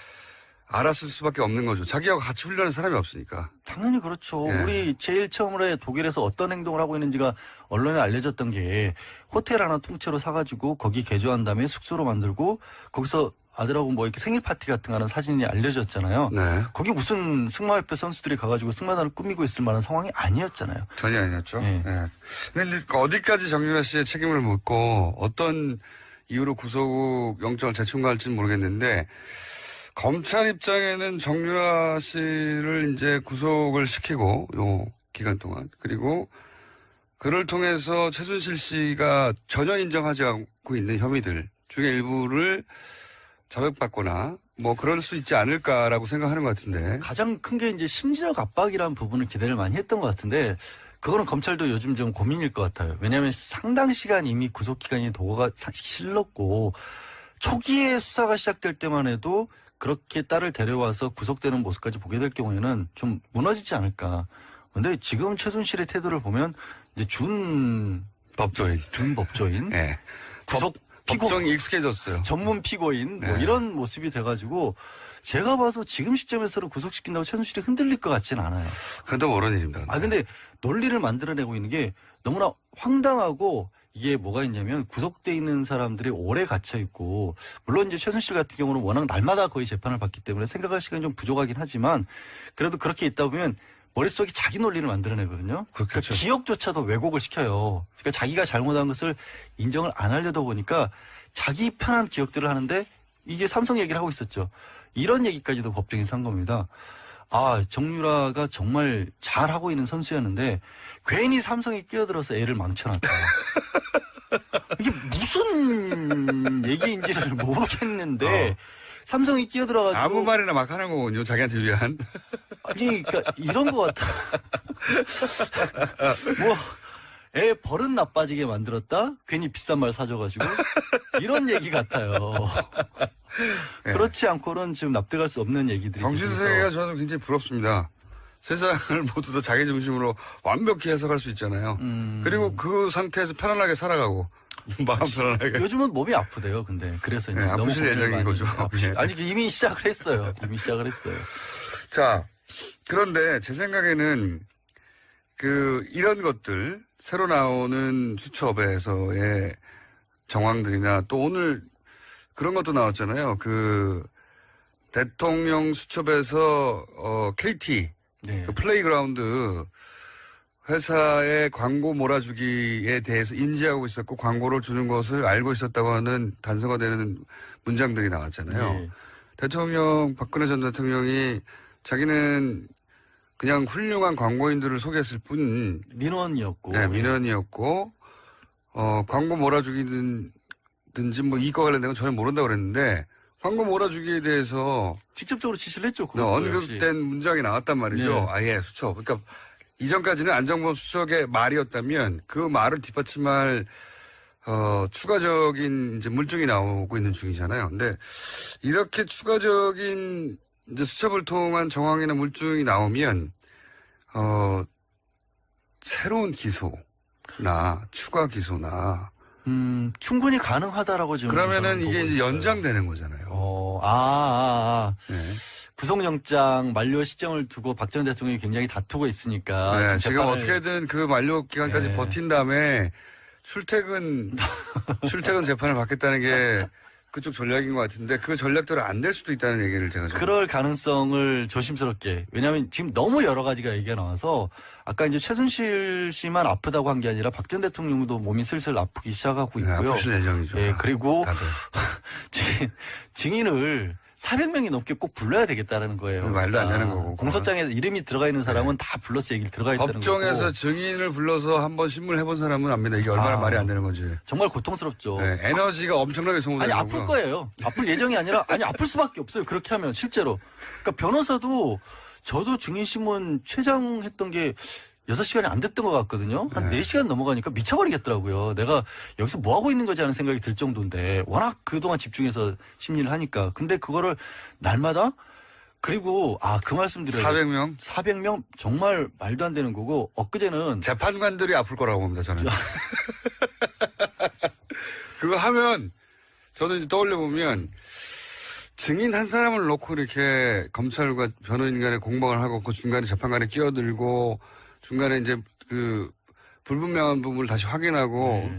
알았을 수밖에 없는 거죠. 자기하고 같이 훈련한 사람이 없으니까. 당연히 그렇죠. 예. 우리 제일 처음으로 독일에서 어떤 행동을 하고 있는지가 언론에 알려졌던 게 호텔 하나 통째로 사가지고 거기 개조한 다음에 숙소로 만들고 거기서 아들하고 뭐 이렇게 생일 파티 같은 거 하는 사진이 알려졌잖아요. 네. 거기 무슨 승마협회 선수들이 가가지고 승마단을 꾸미고 있을 만한 상황이 아니었잖아요. 전혀 아니었죠. 예. 예. 근데 이제 어디까지 정유라 씨의 책임을 묻고 어떤 이유로 구속 영장을 재청구할지는 모르겠는데 검찰 입장에는 정유라 씨를 이제 구속을 시키고 요 기간 동안 그리고 그를 통해서 최순실 씨가 전혀 인정하지 않고 있는 혐의들 중에 일부를 자백받거나 뭐 그럴 수 있지 않을까라고 생각하는 것 같은데. 가장 큰 게 이제 심리적 압박이라는 부분을 기대를 많이 했던 것 같은데 그거는 검찰도 요즘 좀 고민일 것 같아요. 왜냐하면 상당 시간 이미 구속기간이 도구가 실렀고 초기에 수사가 시작될 때만 해도 그렇게 딸을 데려와서 구속되는 모습까지 보게 될 경우에는 좀 무너지지 않을까. 근데 지금 최순실의 태도를 보면 이제 준 법조인. 준법조인, 네. 구속 피고 법정이 익숙해졌어요. 전문 피고인 뭐 네. 이런 모습이 돼가지고 제가 봐도 지금 시점에서는 구속시킨다고 최순실이 흔들릴 것 같지는 않아요. 그것도 모르는 일입니다. 아 근데 논리를 만들어내고 있는 게 너무나 황당하고 이게 뭐가 있냐면 구속돼 있는 사람들이 오래 갇혀 있고 물론 이제 최순실 같은 경우는 워낙 날마다 거의 재판을 받기 때문에 생각할 시간이 좀 부족하긴 하지만 그래도 그렇게 있다 보면 머릿속에 자기 논리를 만들어내거든요. 그러니까 그렇겠죠. 기억조차도 왜곡을 시켜요. 그러니까 자기가 잘못한 것을 인정을 안 하려다 보니까 자기 편한 기억들을 하는데 이게 삼성 얘기를 하고 있었죠. 이런 얘기까지도 법정에서 한 겁니다. 아, 정유라가 정말 잘하고 있는 선수였는데 괜히 삼성이 끼어들어서 애를 망쳐놨다. 이게 무슨 얘기인지를 모르겠는데 삼성이 끼어들어가지고 아무 말이나 막 하는 거군요. 자기한테 유리한. 아니, 그러니까 이런 것 같아. 뭐, 애 버릇 나빠지게 만들었다? 괜히 비싼 말 사줘가지고. 이런 얘기 같아요. 네. 그렇지 않고는 지금 납득할 수 없는 얘기들이. 정신세계가 계속해서. 저는 굉장히 부럽습니다. 세상을 모두 다 자기 중심으로 완벽히 해석할 수 있잖아요. 그리고 그 상태에서 편안하게 살아가고 마음 편안하게. 요즘은 몸이 아프대요, 근데. 그래서 이제 네, 너무 아프실 고민을 예정인 많이 거죠. 아프시- 네. 아니, 이미 시작을 했어요. 이미 시작을 했어요. 자, 그런데 제 생각에는 이런 것들, 새로 나오는 수첩에서의 정황들이나 또 오늘 그런 것도 나왔잖아요. 대통령 수첩에서, KT, 네. 그 플레이그라운드 회사의 광고 몰아주기에 대해서 인지하고 있었고 광고를 주는 것을 알고 있었다고 하는 단서가 되는 문장들이 나왔잖아요. 네. 박근혜 전 대통령이 자기는 그냥 훌륭한 광고인들을 소개했을 뿐, 민원이었고. 네, 민원이었고, 광고 몰아주기든지 뭐 이거 관련된 건 전혀 모른다고 그랬는데, 광고 몰아주기에 대해서 직접적으로 지시를 했죠. 그거 언급된 문장이 나왔단 말이죠. 네. 아예 수첩. 그러니까 이전까지는 안정범 수석의 말이었다면 그 말을 뒷받침할 추가적인 이제 물증이 나오고 있는 중이잖아요. 근데 이렇게 추가적인 이제 수첩을 통한 정황이나 물증이 나오면 새로운 기소나 추가 기소나 충분히 가능하다라고 지금. 그러면은 저는 이게 보고 이제 있어요. 연장되는 거잖아요. 네. 네. 구속영장 만료 시점을 두고 박 전 대통령이 굉장히 다투고 있으니까. 네, 지금 지금 재판을- 어떻게든 그 만료 기간까지 네. 버틴 다음에 출퇴근 재판을 받겠다는 게 그쪽 전략인 것 같은데 그 전략대로 안 될 수도 있다는 얘기를 제가 좀. 그럴 가능성을 조심스럽게. 왜냐하면 지금 너무 여러 가지가 얘기가 나와서 아까 이제 최순실 씨만 아프다고 한 게 아니라 박 전 대통령도 몸이 슬슬 아프기 시작하고 네, 있고요. 아프실 예정이죠. 예, 다. 그리고 다들. 증인을 400명이 넘게 꼭 불러야 되겠다라는 거예요. 말도 안 되는 거고. 공소장에 이름이 들어가 있는 사람은 다 불러서 얘기를 들어가 있다는 거고. 법정에서 증인을 불러서 한번 신문을 해본 사람은 압니다. 이게 얼마나 말이 안 되는 건지. 정말 고통스럽죠. 네, 에너지가 엄청나게 소모되는 아니 거고요. 아플 거예요. 아플 예정이 아니라 아니 아플 수밖에 없어요. 그렇게 하면 실제로. 그러니까 변호사도 저도 증인신문 최장했던 게 6시간이 안 됐던 것 같거든요. 한 네. 4시간 넘어가니까 미쳐버리겠더라고요. 내가 여기서 뭐 하고 있는 거지 하는 생각이 들 정도인데 워낙 그동안 집중해서 심리를 하니까. 근데 그거를 날마다 그리고 그 말씀 드려요. 400명? 400명 정말 말도 안 되는 거고 엊그제는 재판관들이 아플 거라고 봅니다, 저는. 그거 하면 저는 이제 떠올려 보면 증인 한 사람을 놓고 이렇게 검찰과 변호인 간에 공방을 하고 그 중간에 재판관에 끼어들고 중간에 이제 불분명한 부분을 다시 확인하고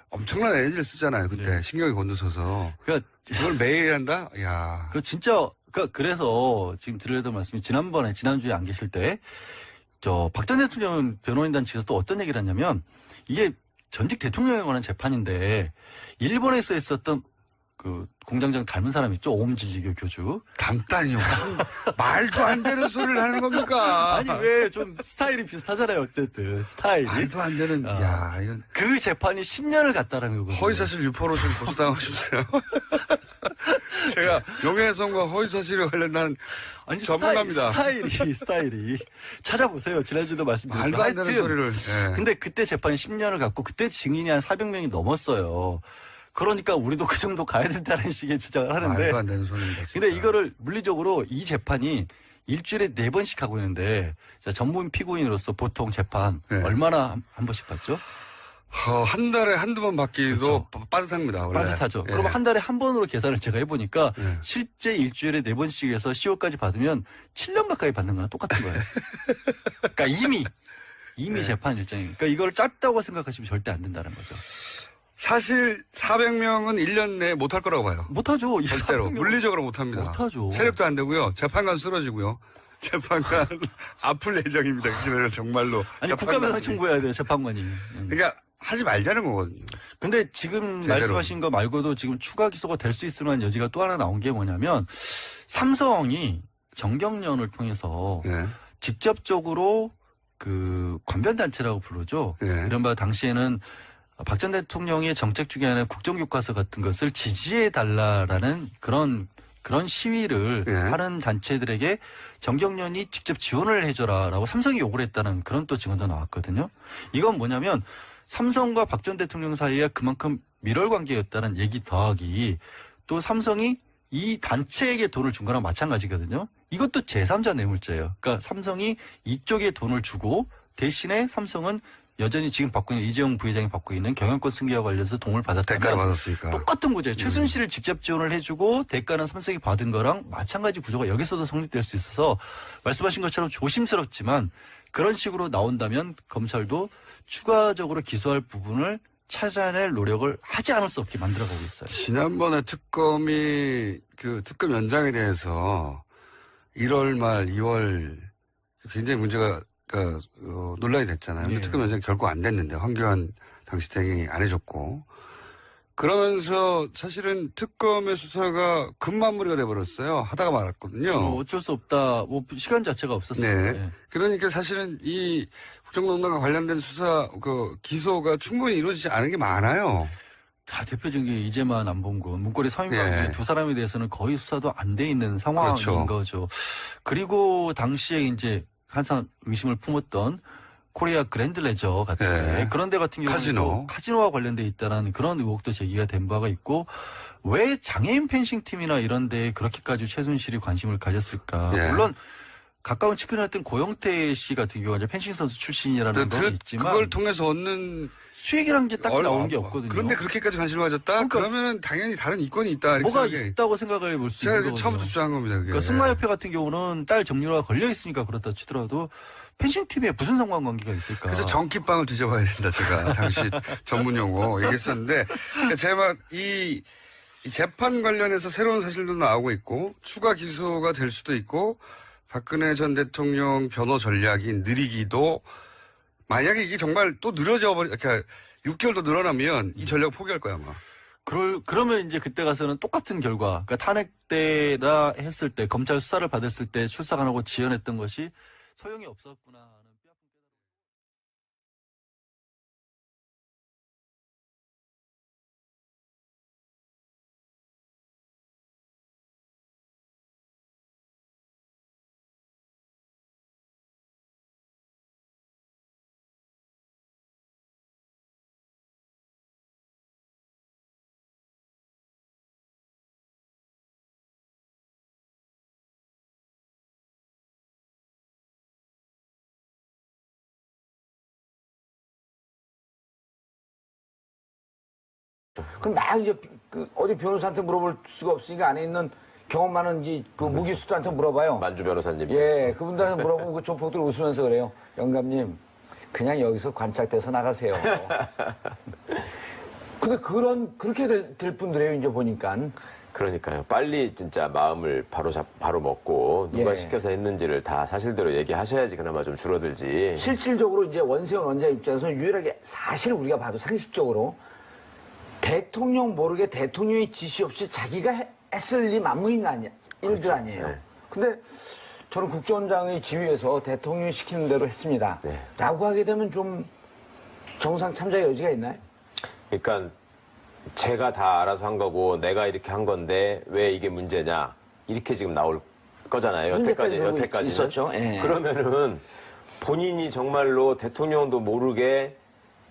엄청난 에너지를 쓰잖아요. 그때 신경이 곤두서서. 그러니까 그걸 매일 한다? 야. 진짜 그래서 지금 드려야 말씀이 지난주에 안 계실 때 박 전 대통령 변호인단 측에서 또 어떤 얘기를 했냐면 이게 전직 대통령에 관한 재판인데 일본에서 있었던 그 공장장 닮은 사람 있죠? 오음진리교 교주. 담다니요. 무슨 말도 안 되는 소리를 하는 겁니까? 아니 왜 좀 스타일이 비슷하잖아요. 어쨌든 스타일이. 말도 안 되는. 야, 이건 그 재판이 10년을 갔다라는 거거든요. 허위사실 유포로 좀 고소당하고 싶어요. 제가 명예훼손과 허위사실에 관련한 아니, 전문가입니다. 스타일이 찾아보세요. 지난주도 말씀드렸죠. 말도 안 되는 소리를. 예. 근데 그때 재판이 10년을 갔고 그때 증인이 한 400명이 넘었어요. 그러니까 우리도 그 정도 가야 된다는 식의 주장을 하는데. 말도 안 되는 소리입니다. 진짜. 근데 이거를 물리적으로 이 재판이 일주일에 4번씩 하고 있는데 전문 피고인으로서 보통 재판 네. 얼마나 한 번씩 받죠? 한 달에 한두 번 받기도 빠듯합니다. 원래. 빠듯하죠. 예. 그러면 한 달에 한 번으로 계산을 제가 해보니까 예. 실제 일주일에 4번씩 해서 10월까지 받으면 7년 가까이 받는 거랑 똑같은 거예요. 그러니까 이미 예. 재판 일정이. 그러니까 이걸 짧다고 생각하시면 절대 안 된다는 거죠. 사실 400명은 1년 내에 못할 거라고 봐요. 못하죠. 이 절대로. 400명. 물리적으로 못합니다. 못하죠. 체력도 안 되고요. 재판관 쓰러지고요. 재판관 아플 예정입니다. 그날 정말로. 아니 재판관이. 국가배상 청구해야 돼요 재판관이. 그러니까 하지 말자는 거거든요. 근데 지금 제대로. 말씀하신 거 말고도 지금 추가 기소가 될 수 있을 만한 여지가 또 하나 나온 게 뭐냐면 삼성이 정경련을 통해서 예. 직접적으로 그 관변단체라고 부르죠. 예. 이른바 당시에는 박 전 대통령의 정책 중에 하나 국정교과서 같은 것을 지지해달라라는 그런 시위를 예. 하는 단체들에게 정경련이 직접 지원을 해줘라라고 삼성이 요구를 했다는 그런 또 증언도 나왔거든요. 이건 뭐냐면 삼성과 박 전 대통령 사이에 그만큼 밀월 관계였다는 얘기 더하기 또 삼성이 이 단체에게 돈을 준 거랑 마찬가지거든요. 이것도 제3자 뇌물죄예요. 그러니까 삼성이 이쪽에 돈을 주고 대신에 삼성은 여전히 지금 받고 있는 이재용 부회장이 받고 있는 경영권 승계와 관련해서 돈을 대가를 받았다면 받았으니까. 똑같은 구조예요. 최순실을 직접 지원을 해주고 대가는 삼성이 받은 거랑 마찬가지 구조가 여기서도 성립될 수 있어서 말씀하신 것처럼 조심스럽지만 그런 식으로 나온다면 검찰도 추가적으로 기소할 부분을 찾아낼 노력을 하지 않을 수 없게 만들어가고 있어요. 지난번에 특검이 그 특검 연장에 대해서 1월 말 2월 굉장히 문제가 논란이 됐잖아요. 근데 예. 특검 연장이 결국 안 됐는데 황교안 당시 대행이 안 해줬고 그러면서 사실은 특검의 수사가 급마무리가 돼버렸어요. 하다가 말았거든요. 어쩔 수 없다. 뭐 시간 자체가 없었어요. 네. 그러니까 사실은 이 국정농단과 관련된 수사 기소가 충분히 이루어지지 않은 게 많아요. 자, 대표적인 게 이재만 안봉근 문고리 3인방 예. 두 사람에 대해서는 거의 수사도 안 돼 있는 상황인 그렇죠. 거죠. 그리고 당시에 이제 항상 의심을 품었던 코리아 그랜드 레저 같은 예. 데 그런 데 같은 경우는 카지노와 관련돼 있다는 그런 의혹도 제기가 된 바가 있고 왜 장애인 펜싱팀이나 이런 데에 그렇게까지 최순실이 관심을 가졌을까. 예. 물론 가까운 측근이었던 고영태 씨 같은 경우는 펜싱 선수 출신이라는 건 있지만 그걸 통해서 얻는 수익이라는 게 딱히 나오는 게 없거든요. 그런데 그렇게까지 관심을 가졌다? 그러면 당연히 다른 이권이 있다. 이렇게 뭐가 생각해. 있다고 생각을 볼 수 있는 제가 거거든요. 처음부터 주장한 겁니다. 그게. 그러니까 승마협회 같은 경우는 딸 정유라가 걸려 있으니까 그렇다 치더라도 펜싱팀에 무슨 상관관계가 있을까? 그래서 정기빵을 뒤져봐야 된다. 제가 당시 전문 용어 얘기했었는데 그러니까 제 말 이 재판 관련해서 새로운 사실도 나오고 있고 추가 기소가 될 수도 있고 박근혜 전 대통령 변호 전략이 느리기도 만약에 이게 정말 또 느려져 버리 이렇게 6개월 더 늘어나면 이 전략 포기할 거야 아마. 그러면 이제 그때 가서는 똑같은 결과, 그러니까 탄핵 때라 했을 때 검찰 수사를 받았을 때 출석 안 하고 지연했던 것이 소용이 없었구나 하는 뼈아픈 깨달음. 그럼 막 이제 어디 변호사한테 물어볼 수가 없으니까 안에 있는 경험 많은 무기수들한테 물어봐요. 만주 변호사님. 예, 그분들한테 물어보고 그 조폭들 웃으면서 그래요. 영감님, 그냥 여기서 관짝돼서 나가세요. 근데 그렇게 될 분들이에요, 이제 보니까. 그러니까요. 빨리 진짜 마음을 바로 먹고 누가 예. 시켜서 했는지를 다 사실대로 얘기하셔야지 그나마 좀 줄어들지. 실질적으로 이제 원세훈 원자 입장에서 유일하게 사실 우리가 봐도 상식적으로 대통령 모르게 대통령의 지시 없이 자기가 했을 리 만무인 일들 아니에요. 네. 근데 저는 국정원장의 지휘에서 대통령이 시키는 대로 했습니다. 네. 라고 하게 되면 좀 정상 참작의 여지가 있나요? 그러니까 제가 다 알아서 한 거고 내가 이렇게 한 건데 왜 이게 문제냐 이렇게 지금 나올 거잖아요. 여태까지는. 있었죠. 예. 그러면은 본인이 정말로 대통령도 모르게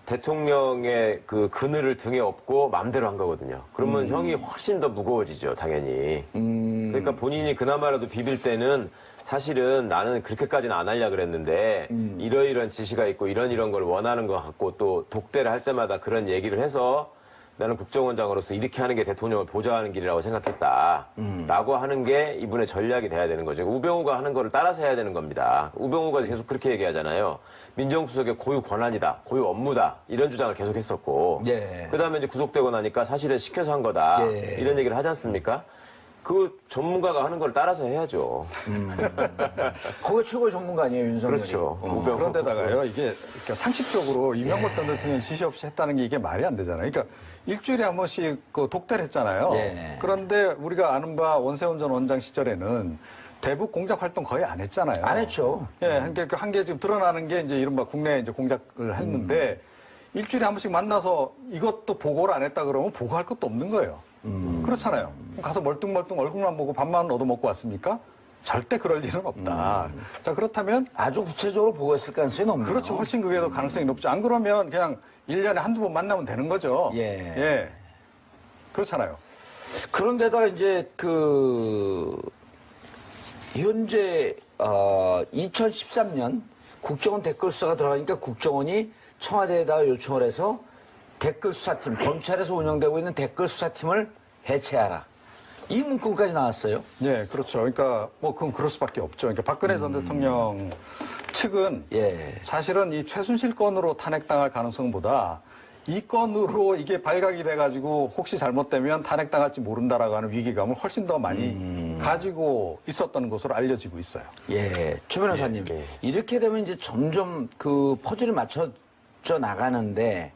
대통령의 그 그늘을 등에 업고 마음대로 한 거거든요. 그러면 형이 훨씬 더 무거워지죠, 당연히. 그러니까 본인이 그나마라도 비빌 때는 사실은 나는 그렇게까지는 안 하려고 그랬는데 이러이러한 지시가 있고 이런 걸 원하는 것 같고 또 독대를 할 때마다 그런 얘기를 해서 나는 국정원장으로서 이렇게 하는 게 대통령을 보좌하는 길이라고 생각했다. 라고 하는 게 이분의 전략이 돼야 되는 거죠. 우병우가 하는 거를 따라서 해야 되는 겁니다. 우병우가 계속 그렇게 얘기하잖아요. 민정수석의 고유 권한이다. 고유 업무다. 이런 주장을 계속 했었고. 예. 그 다음에 이제 구속되고 나니까 사실은 시켜서 한 거다. 예. 이런 얘기를 하지 않습니까? 그 전문가가 하는 걸 따라서 해야죠. 거기 최고의 전문가 아니에요, 윤석열이? 그렇죠. 뭐 그런데다가요, 이게 그러니까 상식적으로 이명박 전 대통령 지시 없이 했다는 게 이게 말이 안 되잖아요. 그러니까 일주일에 한 번씩 그 독대를 했잖아요. 예. 그런데 우리가 아는 바 원세훈 전 원장 시절에는 대북 공작 활동 거의 안 했잖아요. 안 했죠. 예, 한 게 지금 드러나는 게 이제 이른바 국내 이제 공작을 했는데 일주일에 한 번씩 만나서 이것도 보고를 안 했다 그러면 보고할 것도 없는 거예요. 그렇잖아요. 가서 멀뚱멀뚱 얼굴만 보고 밥만 얻어먹고 왔습니까? 절대 그럴 일은 없다. 자, 그렇다면 아주 구체적으로 보고했을 가능성이 높네요. 그렇죠. 훨씬 그게 더 가능성이 높죠. 안 그러면 그냥 1년에 한두 번 만나면 되는 거죠. 예. 그렇잖아요. 그런데다 이제 현재 2013년 국정원 댓글 수사가 들어가니까 국정원이 청와대에다가 요청을 해서 댓글 수사팀, 검찰에서 운영되고 있는 댓글 수사팀을 해체하라. 이 문건까지 나왔어요. 예, 그렇죠. 그러니까 뭐 그건 그럴 수밖에 없죠. 그러니까 박근혜 전 대통령 측은 예. 사실은 이 최순실 건으로 탄핵당할 가능성보다 이 건으로 이게 발각이 돼가지고 혹시 잘못되면 탄핵당할지 모른다라고 하는 위기감을 훨씬 더 많이 가지고 있었던 것으로 알려지고 있어요. 예. 최 변호사님. 예. 이렇게 되면 이제 점점 그 퍼즐이 맞춰져 나가는데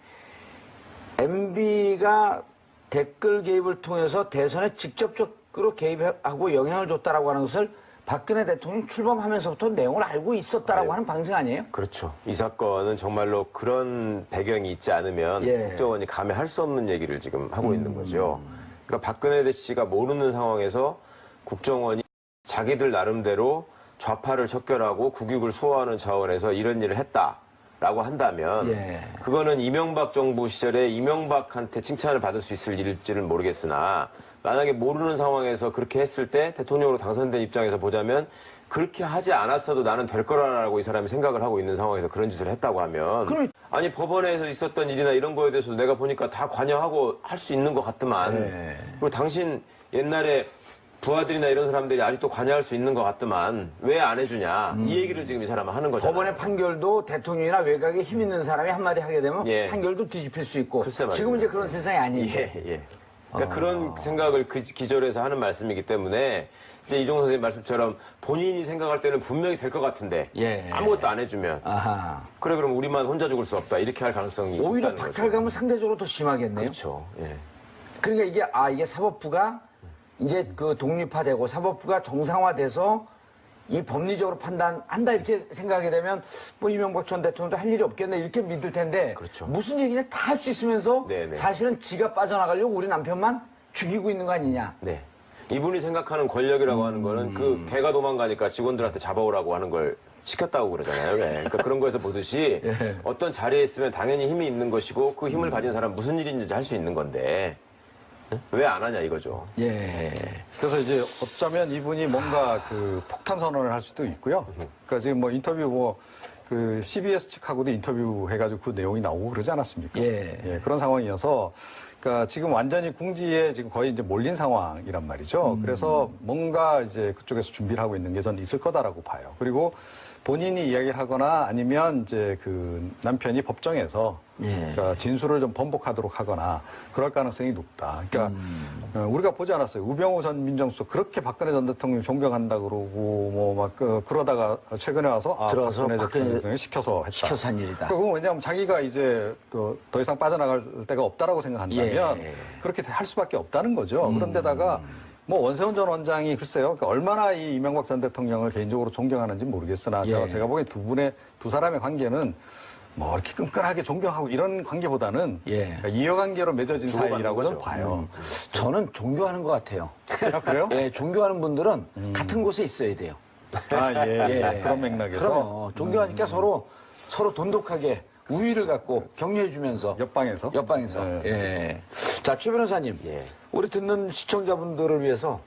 MB가 댓글 개입을 통해서 대선에 직접적으로 개입하고 영향을 줬다라고 하는 것을 박근혜 대통령 출범하면서부터 내용을 알고 있었다라고 하는 방식 아니에요? 그렇죠. 이 사건은 정말로 그런 배경이 있지 않으면 예. 국정원이 감히 할 수 없는 얘기를 지금 하고 있는 거죠. 그러니까 박근혜 씨가 모르는 상황에서 국정원이 자기들 나름대로 좌파를 척결하고 국익을 수호하는 차원에서 이런 일을 했다라고 한다면 예. 그거는 이명박 정부 시절에 이명박한테 칭찬을 받을 수 있을 일일지는 모르겠으나 만약에 모르는 상황에서 그렇게 했을 때 대통령으로 당선된 입장에서 보자면 그렇게 하지 않았어도 나는 될 거라고 이 사람이 생각을 하고 있는 상황에서 그런 짓을 했다고 하면 그럼- 아니 법원에서 있었던 일이나 이런 거에 대해서 내가 보니까 다 관여하고 할 수 있는 것 같더만 네. 그리고 당신 옛날에 부하들이나 이런 사람들이 아직도 관여할 수 있는 것 같더만 왜 안 해주냐 이 얘기를 지금 이 사람은 하는 거잖아요. 법원의 판결도 대통령이나 외곽에 힘 있는 사람이 한마디 하게 되면 예. 판결도 뒤집힐 수 있고 글쎄 말이에요. 지금은 이제 그런 세상이 아닌데 예, 예. 그러니까 그런 생각을 기절해서 하는 말씀이기 때문에 이제 이종호 선생님 말씀처럼 본인이 생각할 때는 분명히 될 것 같은데 예. 아무것도 안 해주면 아하. 그래 그럼 우리만 혼자 죽을 수 없다 이렇게 할 가능성이 오히려 있다는 거죠. 박탈감은 상대적으로 더 심하겠네요. 그렇죠. 예. 그러니까 이게 사법부가 이제 그 독립화되고 사법부가 정상화돼서 이 법리적으로 판단한다 이렇게 생각하게 되면 뭐 이명박 전 대통령도 할 일이 없겠네 이렇게 믿을 텐데 그렇죠. 무슨 얘기냐 다 할 수 있으면서 네네. 사실은 지가 빠져나가려고 우리 남편만 죽이고 있는 거 아니냐. 네. 이분이 생각하는 권력이라고 하는 거는 그 개가 도망가니까 직원들한테 잡아오라고 하는 걸 시켰다고 그러잖아요. 왜? 그러니까 그런 거에서 보듯이 예. 어떤 자리에 있으면 당연히 힘이 있는 것이고 그 힘을 가진 사람 무슨 일인지 할 수 있는 건데 왜 안 하냐 이거죠. 예. 그래서 이제 어쩌면 이분이 뭔가 그 폭탄 선언을 할 수도 있고요. 그러니까 지금 뭐 인터뷰 그 CBS 측하고도 인터뷰 해가지고 그 내용이 나오고 그러지 않았습니까? 예. 그런 상황이어서 그러니까 지금 완전히 궁지에 지금 거의 이제 몰린 상황이란 말이죠. 그래서 뭔가 이제 그쪽에서 준비를 하고 있는 게 저는 있을 거다라고 봐요. 그리고 본인이 이야기를 하거나 아니면 이제 그 남편이 법정에서 예. 그러니까 진술을 좀 번복하도록 하거나 그럴 가능성이 높다. 그러니까 우리가 보지 않았어요. 우병우 전 민정수석 그렇게 박근혜 전 대통령 존경한다 그러고 뭐 막 그러다가 최근에 와서 들어와서 박근혜 박근혜 대통령이 시켜서 했다. 시켜서 한 일이다. 그건 왜냐하면 자기가 이제 더 이상 빠져나갈 데가 없다라고 생각한다면 예. 그렇게 할 수밖에 없다는 거죠. 그런데다가 뭐 원세훈 전 원장이 글쎄요, 그러니까 얼마나 이 이명박 전 대통령을 개인적으로 존경하는지 모르겠으나 예. 제가 보기엔 두 사람의 관계는 뭐 이렇게 끈끈하게 존경하고 이런 관계보다는 예. 그러니까 이해관계로 맺어진 주고받는 사이라고 저는 거죠. 봐요. 저는 종교하는 것 같아요. 아, 그래요? 예, 종교하는 분들은 같은 곳에 있어야 돼요. 아, 예. 예. 그런 맥락에서 그럼요. 존경하니까 서로 돈독하게 우위를 갖고 격려해주면서 옆방에서 옆방에서. 네. 예. 자, 최 변호사님. 예. 우리 듣는 시청자분들을 위해서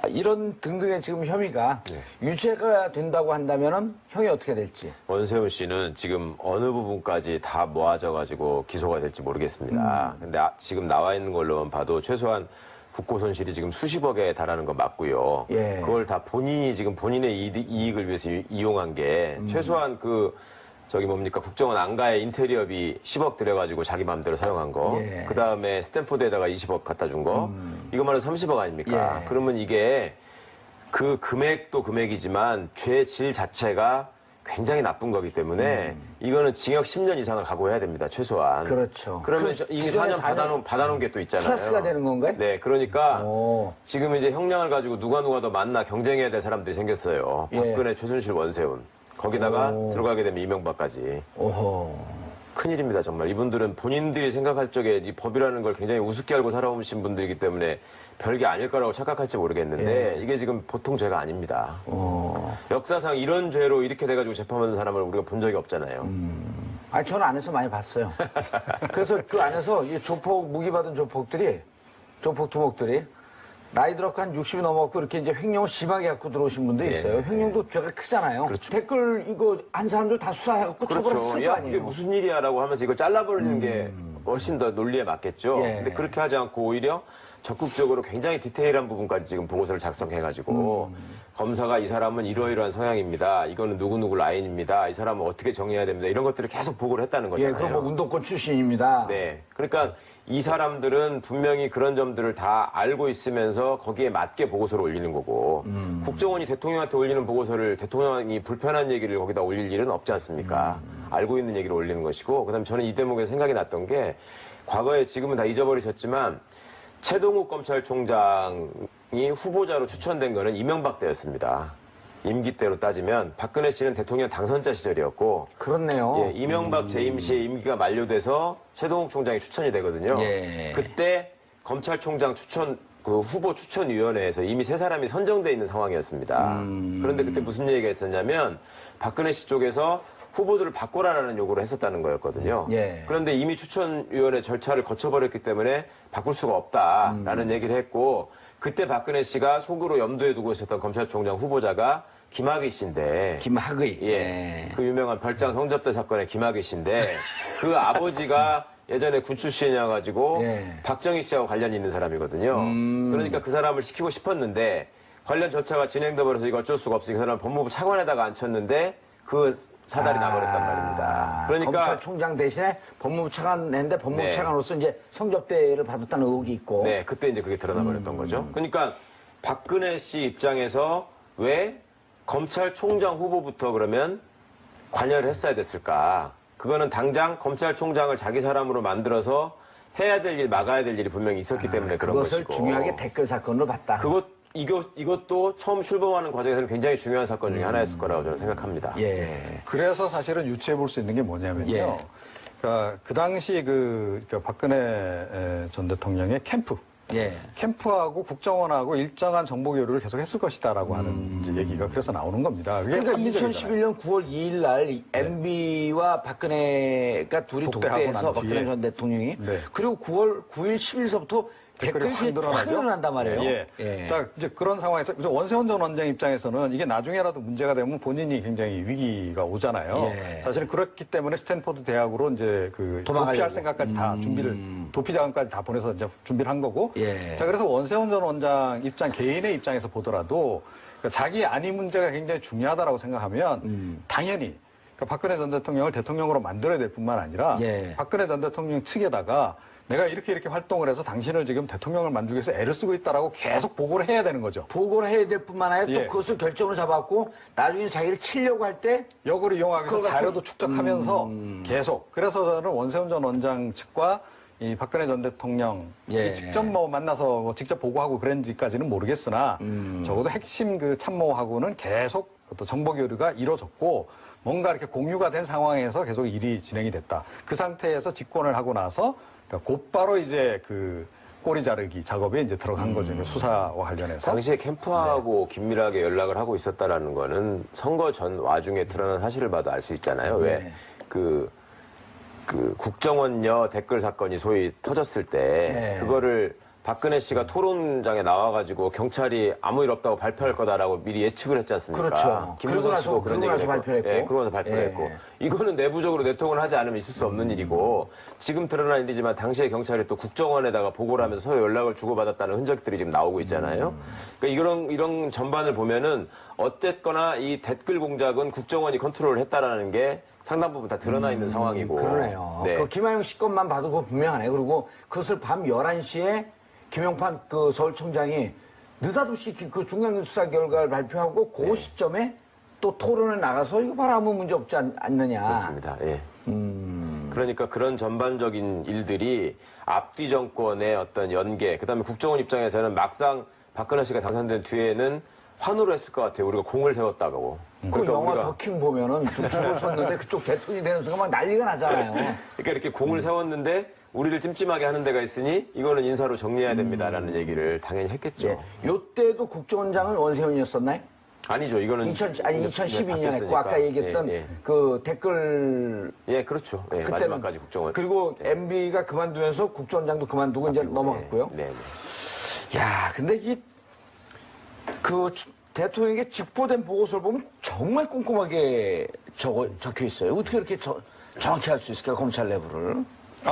이런 등등의 지금 혐의가 네. 유죄가 된다고 한다면은 형이 어떻게 될지. 원세훈 씨는 지금 어느 부분까지 다 모아져가지고 기소가 될지 모르겠습니다. 근데 지금 나와 있는 걸로만 봐도 최소한 국고 손실이 지금 수십억에 달하는 건 맞고요. 예. 그걸 다 본인이 지금 본인의 이익을 위해서 이용한 게 최소한 저기 뭡니까 국정원 안가에 인테리어비 10억 들여가지고 자기 마음대로 사용한 거. 예. 그 다음에 스탠포드에다가 20억 갖다 준 거. 이거만 해도 30억 아닙니까? 예. 그러면 이게 그 금액도 금액이지만 죄 질 자체가 굉장히 나쁜 거기 때문에 이거는 징역 10년 이상을 각오해야 됩니다. 최소한. 그렇죠. 그러면 그 이미 기존에 4년 받아놓은 게 또 있잖아요. 플러스가 되는 건가요? 네, 그러니까 오. 지금 이제 형량을 가지고 누가 더 만나 경쟁해야 될 사람들이 생겼어요. 예. 박근혜, 최순실, 원세훈. 거기다가 오. 들어가게 되면 이명박까지. 오호. 큰일입니다, 정말. 이분들은 본인들이 생각할 적에 이 법이라는 걸 굉장히 우습게 알고 살아오신 분들이기 때문에 별게 아닐 거라고 착각할지 모르겠는데 이게 지금 보통 죄가 아닙니다. 역사상 이런 죄로 이렇게 돼가지고 재판받는 사람을 우리가 본 적이 없잖아요. 아니, 저는 안에서 많이 봤어요. 그래서 그 안에서 이 조폭, 무기 받은 조폭 두목들이 나이 들어서 한 60이 넘었고 이렇게 이제 횡령을 심하게 갖고 들어오신 분도 있어요. 횡령도 죄가 크잖아요. 그렇죠. 댓글 이거 한 사람들 다 수사해갖고 처벌했을 그렇죠. 거 야, 아니에요. 이게 무슨 일이야라고 하면서 이걸 잘라버리는 게 훨씬 더 논리에 맞겠죠. 예. 근데 그렇게 하지 않고 오히려 적극적으로 굉장히 디테일한 부분까지 지금 보고서를 작성해가지고 검사가 이 사람은 이러이러한 성향입니다. 이거는 누구누구 라인입니다. 이 사람은 어떻게 정리해야 됩니다. 이런 것들을 계속 보고를 했다는 예, 거잖아요. 그럼 뭐 운동권 출신입니다. 네. 그러니까 이 사람들은 분명히 그런 점들을 다 알고 있으면서 거기에 맞게 보고서를 올리는 거고 국정원이 대통령한테 올리는 보고서를 대통령이 불편한 얘기를 거기다 올릴 일은 없지 않습니까? 알고 있는 얘기를 올리는 것이고 그다음에 저는 이 대목에서 생각이 났던 게 과거에 지금은 다 잊어버리셨지만 최동욱 검찰총장이 후보자로 추천된 거는 이명박 때였습니다. 임기 때로 따지면 박근혜 씨는 대통령 당선자 시절이었고 그렇네요. 예, 이명박 재임 시의 임기가 만료돼서 최동욱 총장이 추천이 되거든요. 예. 그때 검찰총장 후보 추천위원회에서 이미 세 사람이 선정돼 있는 상황이었습니다. 그런데 그때 무슨 얘기가 있었냐면 박근혜 씨 쪽에서 후보들을 바꿔라라는 요구를 했었다는 거였거든요. 예. 그런데 이미 추천위원회 절차를 거쳐버렸기 때문에 바꿀 수가 없다라는 얘기를 했고 그때 박근혜 씨가 속으로 염두에 두고 있었던 검찰총장 후보자가 김학의 씨인데 김학의. 예. 그 유명한 별장 성접대 사건의 김학의 씨인데 그 아버지가 예전에 군 출신이어가지고 예. 박정희 씨하고 관련이 있는 사람이거든요. 그러니까 그 사람을 시키고 싶었는데 관련 절차가 진행돼 버려서 이거 어쩔 수가 없으니 그 사람을 법무부 차관에다가 앉혔는데 그 사달이 나버렸단 말입니다. 그러니까 검찰총장 대신에 법무부 차관 냈는데 법무부 네. 차관으로서 이제 성접대를 받았다는 의혹이 있고. 네, 그때 이제 그게 드러나 버렸던 거죠. 그러니까 박근혜 씨 입장에서 왜 검찰총장 후보부터 그러면 관여를 했어야 됐을까? 그거는 당장 검찰총장을 자기 사람으로 만들어서 해야 될 일, 막아야 될 일이 분명히 있었기 때문에 그런 그것을 것이고. 중요하게 댓글 사건으로 봤다. 이것도 처음 출범하는 과정에서는 굉장히 중요한 사건 중에 하나였을 거라고 저는 생각합니다. 예. 그래서 사실은 유추해 볼 수 있는 게 뭐냐면요. 예. 그러니까 그 당시 그러니까 박근혜 전 대통령의 예. 캠프하고 국정원하고 일정한 정보 교류를 계속 했을 것이다라고 하는 이제 얘기가 그래서 나오는 겁니다. 그게 그러니까 합리적이잖아요. 2011년 9월 2일 날 MB와 박근혜가 둘이 독대하고 독대해서 난 박근혜 뒤에. 전 대통령이 네. 그리고 9월 9일 10일서부터 댓글이 확 늘어난단 말이에요. 예. 예. 자, 이제 그런 상황에서 원세훈 전 원장 입장에서는 이게 나중에라도 문제가 되면 본인이 굉장히 위기가 오잖아요. 예. 사실은 그렇기 때문에 스탠포드 대학으로 이제 그 도망가려고. 도피할 생각까지 다 준비를 도피 자금까지 다 보내서 이제 준비를 한 거고. 예. 자, 그래서 원세훈 전 원장 개인의 입장에서 보더라도 그러니까 자기 안위 문제가 굉장히 중요하다라고 생각하면 당연히 그러니까 박근혜 전 대통령을 대통령으로 만들어야 될 뿐만 아니라 예. 박근혜 전 대통령 측에다가 내가 이렇게 활동을 해서 당신을 지금 대통령을 만들기 위해서 애를 쓰고 있다라고 계속 보고를 해야 되는 거죠. 보고를 해야 될 뿐만 아니라 예. 또 그것을 결정을 잡았고 나중에 자기를 치려고 할 때 역으로 이용하기 위해서 그거 갖고- 자료도 축적하면서 계속. 그래서 저는 원세훈 전 원장 측과 이 박근혜 전 대통령이 예. 직접 만나서 직접 보고하고 그랬는지까지는 모르겠으나 적어도 핵심 그 참모하고는 계속 어떤 정보 교류가 이루어졌고 뭔가 이렇게 공유가 된 상황에서 계속 일이 진행이 됐다. 그 상태에서 집권을 하고 나서 그러니까 곧바로 이제 그 꼬리 자르기 작업에 이제 들어간 거죠. 수사와 관련해서. 당시에 캠프하고 긴밀하게 연락을 하고 있었다라는 거는 선거 전 와중에 드러난 사실을 봐도 알 수 있잖아요. 왜 그 국정원녀 댓글 사건이 소위 터졌을 때 네. 그거를 박근혜 씨가 토론장에 나와가지고 경찰이 아무 일 없다고 발표할 거다라고 미리 예측을 했지 않습니까? 그렇죠. 김무성 그러고 씨도 그런 나서 얘기를 했고. 발표했고. 예, 그러고 나서 발표를 예. 했고. 이거는 내부적으로 내통을 하지 않으면 있을 수 없는 일이고 지금 드러난 일이지만 당시에 경찰이 또 국정원에다가 보고를 하면서 서로 연락을 주고받았다는 흔적들이 지금 나오고 있잖아요. 그러니까 이런 전반을 보면은 어쨌거나 이 댓글 공작은 국정원이 컨트롤을 했다라는 게 상당 부분 다 드러나 있는 상황이고. 그러네요. 네. 그 김하영 씨 것만 봐도 그거 분명하네. 그리고 그것을 밤 11시에 김용판 그 서울청장이 느닷없이 그 중앙 수사 결과를 발표하고 그 네. 시점에 또 토론에 나가서 이거 봐라 아무 문제 없지 않느냐. 그렇습니다. 예. 그러니까 그런 전반적인 일들이 앞뒤 정권의 어떤 연계, 그다음에 국정원 입장에서는 막상 박근혜 씨가 당선된 뒤에는 환호를 했을 것 같아요. 우리가 공을 세웠다고. 그 영화 더킹 보면은 줄을 섰는데 그쪽 대통령이 되는 순간 막 난리가 나잖아요. 그러니까 이렇게 공을 세웠는데 우리를 찜찜하게 하는 데가 있으니 이거는 인사로 정리해야 됩니다라는 얘기를 당연히 했겠죠. 예. 요때도 국정원장은 원세훈이었었나요? 아니죠. 이거는 2012년에 그 바뀌었으니까. 아까 얘기했던 예, 예. 그 댓글 예, 그렇죠. 예, 그때는 마지막까지 국정원. 그리고 MB가 그만두면서 국정원장도 그만두고 이제 넘어갔고요. 네, 네. 야, 근데 그 대통령에게 직보된 보고서를 보면 정말 꼼꼼하게 적혀 있어요. 어떻게 이렇게 정확히 할 수 있을까, 검찰 내부를?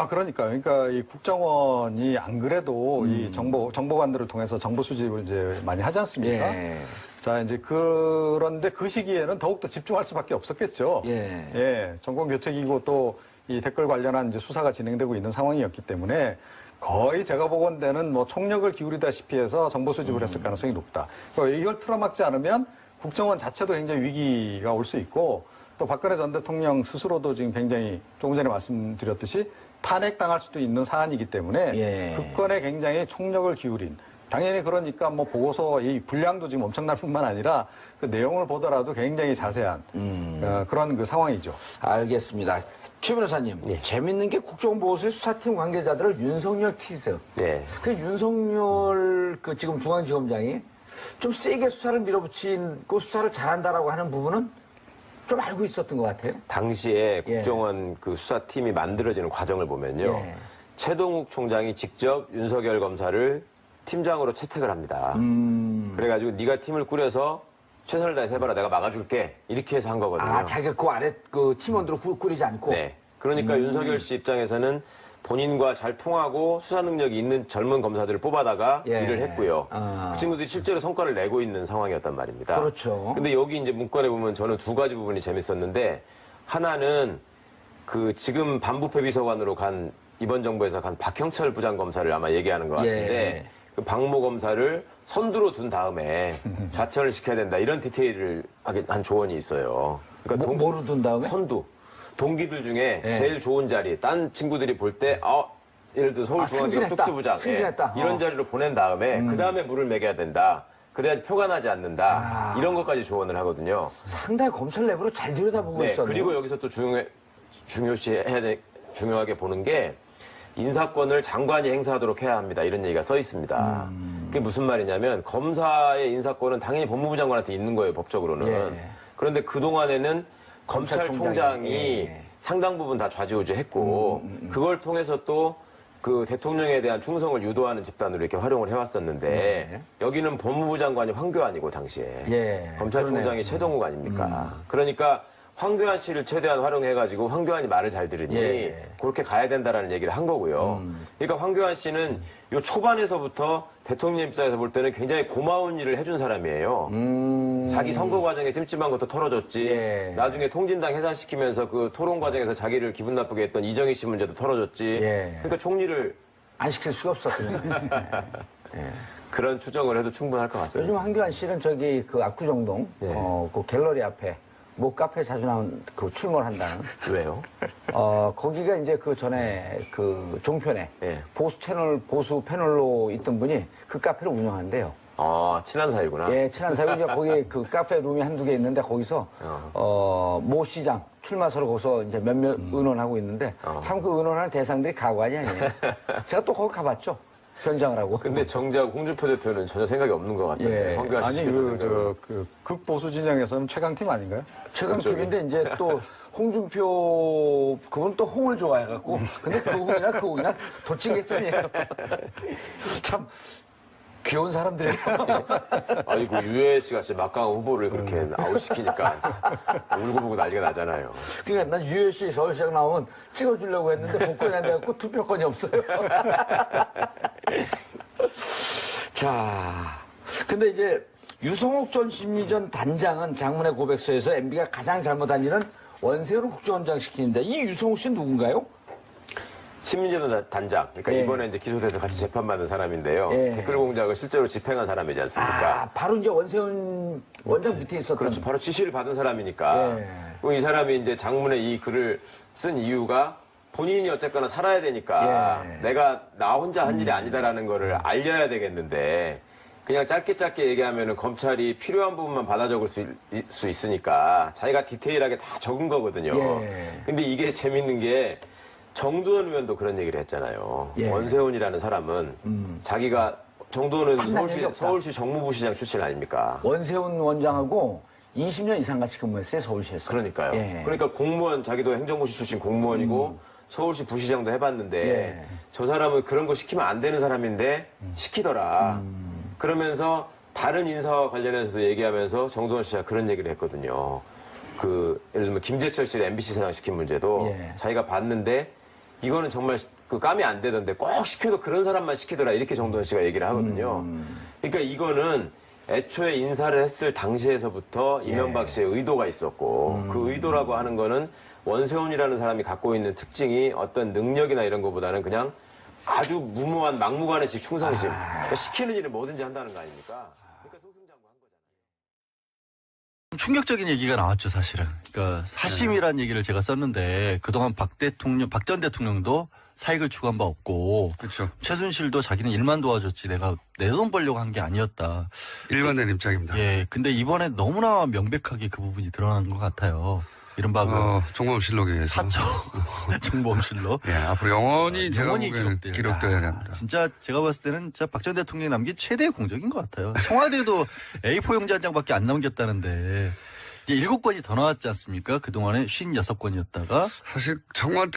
그러니까 이 국정원이 안 그래도 이 정보관들을 통해서 정보 수집을 이제 많이 하지 않습니까? 예. 자, 이제 그런데 그 시기에는 더욱더 집중할 수밖에 없었겠죠. 예. 정권 교체기고 또 이 댓글 관련한 이제 수사가 진행되고 있는 상황이었기 때문에 거의 제가 보건대는 뭐 총력을 기울이다시피 해서 정보 수집을 했을 가능성이 높다. 그러니까 이걸 틀어막지 않으면 국정원 자체도 굉장히 위기가 올 수 있고 또 박근혜 전 대통령 스스로도 지금 굉장히 조금 전에 말씀드렸듯이 탄핵당할 수도 있는 사안이기 때문에 예. 그 건에 굉장히 총력을 기울인 당연히 그러니까 뭐 보고서 이 분량도 지금 엄청날 뿐만 아니라 그 내용을 보더라도 굉장히 자세한 그런 그 상황이죠. 알겠습니다. 최 변호사님, 재밌는 게 국정보고서의 수사팀 관계자들을 윤석열 퀴즈. 네. 그 윤석열 그 지금 중앙지검장이 좀 세게 수사를 밀어붙이고 수사를 잘한다라고 하는 부분은 좀 알고 있었던 것 같아요. 당시에 예. 국정원 그 수사팀이 만들어지는 과정을 보면요. 예. 최동욱 총장이 직접 윤석열 검사를 팀장으로 채택을 합니다. 그래가지고 네가 팀을 꾸려서 최선을 다해서 해봐라. 내가 막아줄게. 이렇게 해서 한 거거든요. 아, 자기가 그 아래 그 팀원들을 꾸리지 않고. 네. 그러니까 윤석열 씨 입장에서는 본인과 잘 통하고 수사 능력이 있는 젊은 검사들을 뽑아다가 예. 일을 했고요. 아. 그 친구들이 실제로 성과를 내고 있는 상황이었단 말입니다. 그렇죠. 근데 여기 이제 문건에 보면 저는 두 가지 부분이 재밌었는데 하나는 그 지금 반부패 비서관으로 간 이번 정부에서 간 박형철 부장검사를 아마 얘기하는 것 같은데 예. 그 박모 검사를 선두로 둔 다음에 좌천을 시켜야 된다 이런 디테일을 한 조언이 있어요. 그러니까 뭐로 둔 다음에? 선두. 동기들 중에 예. 제일 좋은 자리, 딴 친구들이 볼 때, 예를 들어 서울중앙지검 승진했다. 특수부장. 승진했다. 이런 자리로 보낸 다음에, 그 다음에 물을 매겨야 된다. 그래야지 표가 나지 않는다. 이런 것까지 조언을 하거든요. 상당히 검찰 내부로 잘 들여다보고 네, 있었네요. 그리고 여기서 또 중요하게 보는 게, 인사권을 장관이 행사하도록 해야 합니다. 이런 얘기가 써 있습니다. 그게 무슨 말이냐면, 검사의 인사권은 당연히 법무부 장관한테 있는 거예요, 법적으로는. 예. 그런데 그동안에는 검찰총장이 예. 상당 부분 다 좌지우지했고 그걸 통해서 또 그 대통령에 대한 충성을 유도하는 집단으로 이렇게 활용을 해왔었는데 네. 여기는 법무부 장관이 황교안이고 당시에 예, 검찰총장이 그러네요. 최동욱 아닙니까? 그러니까 황교안 씨를 최대한 활용해가지고 황교안이 말을 잘 들으니 예. 그렇게 가야 된다라는 얘기를 한 거고요. 그러니까 황교안 씨는 요 초반에서부터 대통령 입장에서 볼 때는 굉장히 고마운 일을 해준 사람이에요. 자기 선거 과정에 찜찜한 것도 털어줬지. 예. 나중에 통진당 해산시키면서 그 토론 과정에서 자기를 기분 나쁘게 했던 이정희 씨 문제도 털어줬지. 예. 그러니까 총리를 안 시킬 수가 없었군요. 그런 추정을 해도 충분할 것 같습니다. 요즘 황교안 씨는 저기 그 압구정동 네. 그 갤러리 앞에 뭐 카페 자주 나온 그 출몰 한다는 왜요? 거기가 이제 그 전에 그 종편에 예. 보수 패널로 있던 분이 그 카페를 운영한대요. 친한 사이구나. 예, 친한 사이 이제 거기 그 카페 룸이 한두 개 있는데 거기서 모 시장 출마설을 거기서 이제 몇몇 의논하고 있는데 참 그 의논하는 대상들이 가관이 아니에요. 제가 또 거기 가봤죠. 현장을 하고. 근데 정작 홍준표 대표는 전혀 생각이 없는 것 같은데. 예. 황교안 씨 아니 극보수 진영에서는 최강팀 아닌가요? 최강팀인데 이제 또 홍준표 그분 또 홍을 좋아해갖고 근데 그 홍이나 도찌개쯤이에요. 참 귀여운 사람들이에요. 아이고 유해 씨가 진짜 막강한 후보를 그렇게 아웃시키니까 울고불고 난리가 나잖아요. 그러니까 난 유해 씨 서울시장 나오면 찍어주려고 했는데 복권이 안 돼갖고 투표권이 없어요. 자, 근데 이제 유성옥 전 심리전 단장은 장문의 고백서에서 MB가 가장 잘못한 일은 원세훈을 국정원장 시키는데 이 유성옥 씨는 누군가요? 신민재도 단장. 그러니까 예. 이번에 이제 기소돼서 같이 재판받는 사람인데요. 예. 댓글 공작을 실제로 집행한 사람이지 않습니까? 아, 바로 이제 원세훈 원장 밑에 있었던. 그렇죠. 바로 지시를 받은 사람이니까. 예. 그럼 이 사람이 이제 장문에 이 글을 쓴 이유가 본인이 어쨌거나 살아야 되니까 예. 내가 나 혼자 한 일이 아니다라는 거를 알려야 되겠는데 그냥 짧게 얘기하면은 검찰이 필요한 부분만 받아 적을 수 있으니까 자기가 디테일하게 다 적은 거거든요. 예. 근데 이게 재밌는 게 정두원 의원도 그런 얘기를 했잖아요. 예. 원세훈이라는 사람은 자기가 정두원 의원도 판단력이 없다. 서울시 정무부시장 출신 아닙니까? 원세훈 원장하고 20년 이상 같이 근무했어요, 서울시에서. 그러니까요. 예. 그러니까 공무원, 자기도 행정고시 출신 공무원이고 서울시 부시장도 해봤는데 예. 저 사람은 그런 거 시키면 안 되는 사람인데 시키더라. 그러면서 다른 인사와 관련해서도 얘기하면서 정두원 씨가 그런 얘기를 했거든요. 예를 들면 김재철 씨를 MBC 사장 시킨 문제도 예. 자기가 봤는데 이거는 정말 감이 안 되던데 꼭 시켜도 그런 사람만 시키더라. 이렇게 정두원 씨가 얘기를 하거든요. 그러니까 이거는 애초에 인사를 했을 당시에서부터 이명박 씨의 의도가 있었고 그 의도라고 하는 거는 원세훈이라는 사람이 갖고 있는 특징이 어떤 능력이나 이런 것보다는 그냥 아주 무모한 막무가내식 충성심. 그러니까 시키는 일을 뭐든지 한다는 거 아닙니까? 그러니까 승승장구한 거잖아요. 충격적인 얘기가 나왔죠, 사실은. 그러니까 사심이라는 얘기를 제가 썼는데 그동안 박 전 대통령도 사익을 추구한 바 없고 그렇죠. 최순실도 자기는 일만 도와줬지 내가 내 돈 벌려고 한 게 아니었다. 일관된 입장입니다. 예, 근데 이번에 너무나 명백하게 그 부분이 드러난 것 같아요. 이른바 종범실록에 의해서. 사적 정보실로. 예, 앞으로 영원히 제가 영원히 보기에는 기록돼야 됩니다. 진짜 제가 봤을 때는 박 전 대통령이 남긴 최대의 공적인 것 같아요. 청와대도 A4 용지 한 장밖에 안 남겼다는데 이제 7건이 더 나왔지 않습니까? 그동안에 56건이었다가 사실 청와대